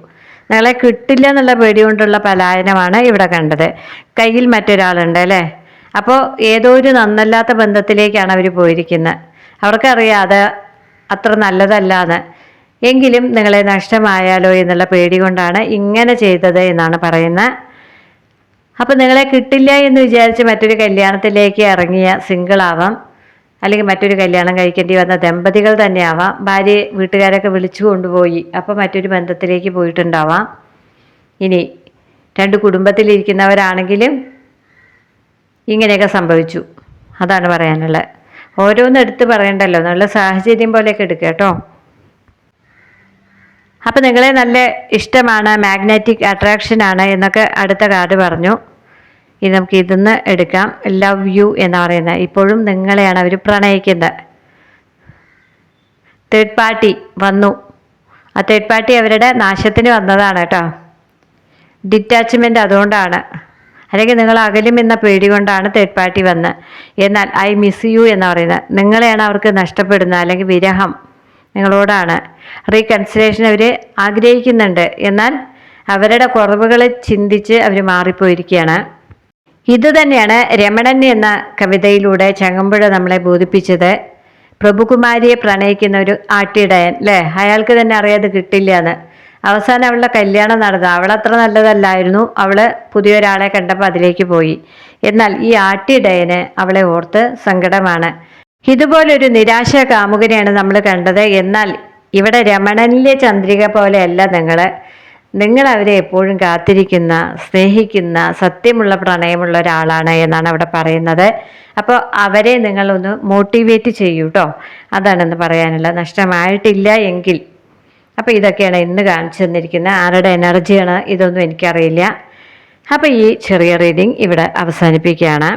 നിങ്ങളെ കിട്ടില്ല എന്നുള്ള പേടി കൊണ്ടുള്ള പലായനമാണ് ഇവിടെ കണ്ടത്. കയ്യിൽ മറ്റൊരാളുണ്ട് അല്ലേ. അപ്പോൾ ഏതോ ഒരു നന്നല്ലാത്ത ബന്ധത്തിലേക്കാണ് അവർ പോയിരിക്കുന്നത്. അവർക്കറിയാം അത് അത്ര നല്ലതല്ല എന്ന്. എങ്കിലും നിങ്ങളെ നഷ്ടമായാലോ എന്നുള്ള പേടി കൊണ്ടാണ് ഇങ്ങനെ ചെയ്തത് എന്നാണ് പറയുന്നത്. അപ്പം നിങ്ങളെ കിട്ടില്ല എന്ന് വിചാരിച്ച് മറ്റൊരു കല്യാണത്തിലേക്ക് ഇറങ്ങിയ സിംഗിളാവാം, അല്ലെങ്കിൽ മറ്റൊരു കല്യാണം കഴിക്കേണ്ടി വന്ന ദമ്പതികൾ തന്നെയാവാം. ഭാര്യയെ വീട്ടുകാരൊക്കെ വിളിച്ചു കൊണ്ടുപോയി അപ്പോൾ മറ്റൊരു ബന്ധത്തിലേക്ക് പോയിട്ടുണ്ടാവാം. ഇനി രണ്ട് കുടുംബത്തിലിരിക്കുന്നവരാണെങ്കിലും ഇങ്ങനെയൊക്കെ സംഭവിച്ചു. അതാണ് പറയാനുള്ളത്. ഓരോന്നും എടുത്ത് പറയണ്ടല്ലോ, നല്ല സാഹചര്യം പോലെയൊക്കെ എടുക്കുക കേട്ടോ. അപ്പം നിങ്ങളെ നല്ല ഇഷ്ടമാണ്, മാഗ്നറ്റിക് അട്രാക്ഷനാണ് എന്നൊക്കെ അടുത്ത കാർഡ് പറഞ്ഞു. ഇനി നമുക്ക് ഇതിന്ന് എടുക്കാം. ലവ് യു എന്ന് പറയുന്നത് ഇപ്പോഴും നിങ്ങളെയാണ് അവർ പ്രണയിക്കുന്നത്. തേർഡ് പാർട്ടി വന്നു. ആ തേർഡ് പാർട്ടി അവരുടെ നാശത്തിന് വന്നതാണ് കേട്ടോ. ഡിറ്റാച്ച്മെൻറ്റ് അതുകൊണ്ടാണ്, അല്ലെങ്കിൽ നിങ്ങൾ അകലും എന്ന പേടി കൊണ്ടാണ് തേർഡ് പാർട്ടി വന്ന്. എന്നാൽ ഐ മിസ് യു എന്ന് പറയുന്നത് നിങ്ങളെയാണ് അവർക്ക് നഷ്ടപ്പെടുന്നത്, അല്ലെങ്കിൽ വിരഹം നിങ്ങളോടാണ്. റീകൺസിലേഷൻ അവർ ആഗ്രഹിക്കുന്നുണ്ട്, എന്നാൽ അവരുടെ കുറവുകളെ ചിന്തിച്ച് അവർ മാറിപ്പോയിരിക്കുകയാണ്. ഇത് തന്നെയാണ് രമണൻ എന്ന കവിതയിലൂടെ ചങ്ങമ്പുഴ നമ്മളെ ബോധിപ്പിച്ചത്. പ്രഭുകുമാരിയെ പ്രണയിക്കുന്ന ഒരു ആട്ടിടയൻ അല്ലേ, അയാൾക്ക് തന്നെ അറിയാതെ കിട്ടില്ല എന്ന്. അവസാനം അവളുടെ കല്യാണം നടന്നു. അവളത്ര നല്ലതല്ലായിരുന്നു. അവള് പുതിയൊരാളെ കണ്ടപ്പോൾ അതിലേക്ക് പോയി. എന്നാൽ ഈ ആട്ടിടയന് അവളെ ഓർത്ത് സങ്കടമാണ്. ഇതുപോലൊരു നിരാശ കാമുകനെയാണ് നമ്മൾ കണ്ടത്. എന്നാൽ ഇവിടെ രമണനിലെ ചന്ദ്രിക പോലെയല്ല നിങ്ങൾ അവരെ എപ്പോഴും കാത്തിരിക്കുന്ന, സ്നേഹിക്കുന്ന, സത്യമുള്ള പ്രണയമുള്ള ഒരാളാണ് എന്നാണ് അവിടെ പറയുന്നത്. അപ്പോൾ അവരെ നിങ്ങളൊന്ന് മോട്ടിവേറ്റ് ചെയ്യൂ കേട്ടോ. അതാണെന്ന് പറയാനുള്ളത്. നഷ്ടമായിട്ടില്ല എങ്കിൽ. അപ്പോൾ ഇതൊക്കെയാണ് ഇന്ന് കാണിച്ചു തന്നിരിക്കുന്നത്. ആരുടെ എനർജിയാണ് ഇതൊന്നും എനിക്കറിയില്ല. അപ്പോൾ ഈ ചെറിയ റീഡിങ് ഇവിടെ അവസാനിപ്പിക്കുകയാണ്.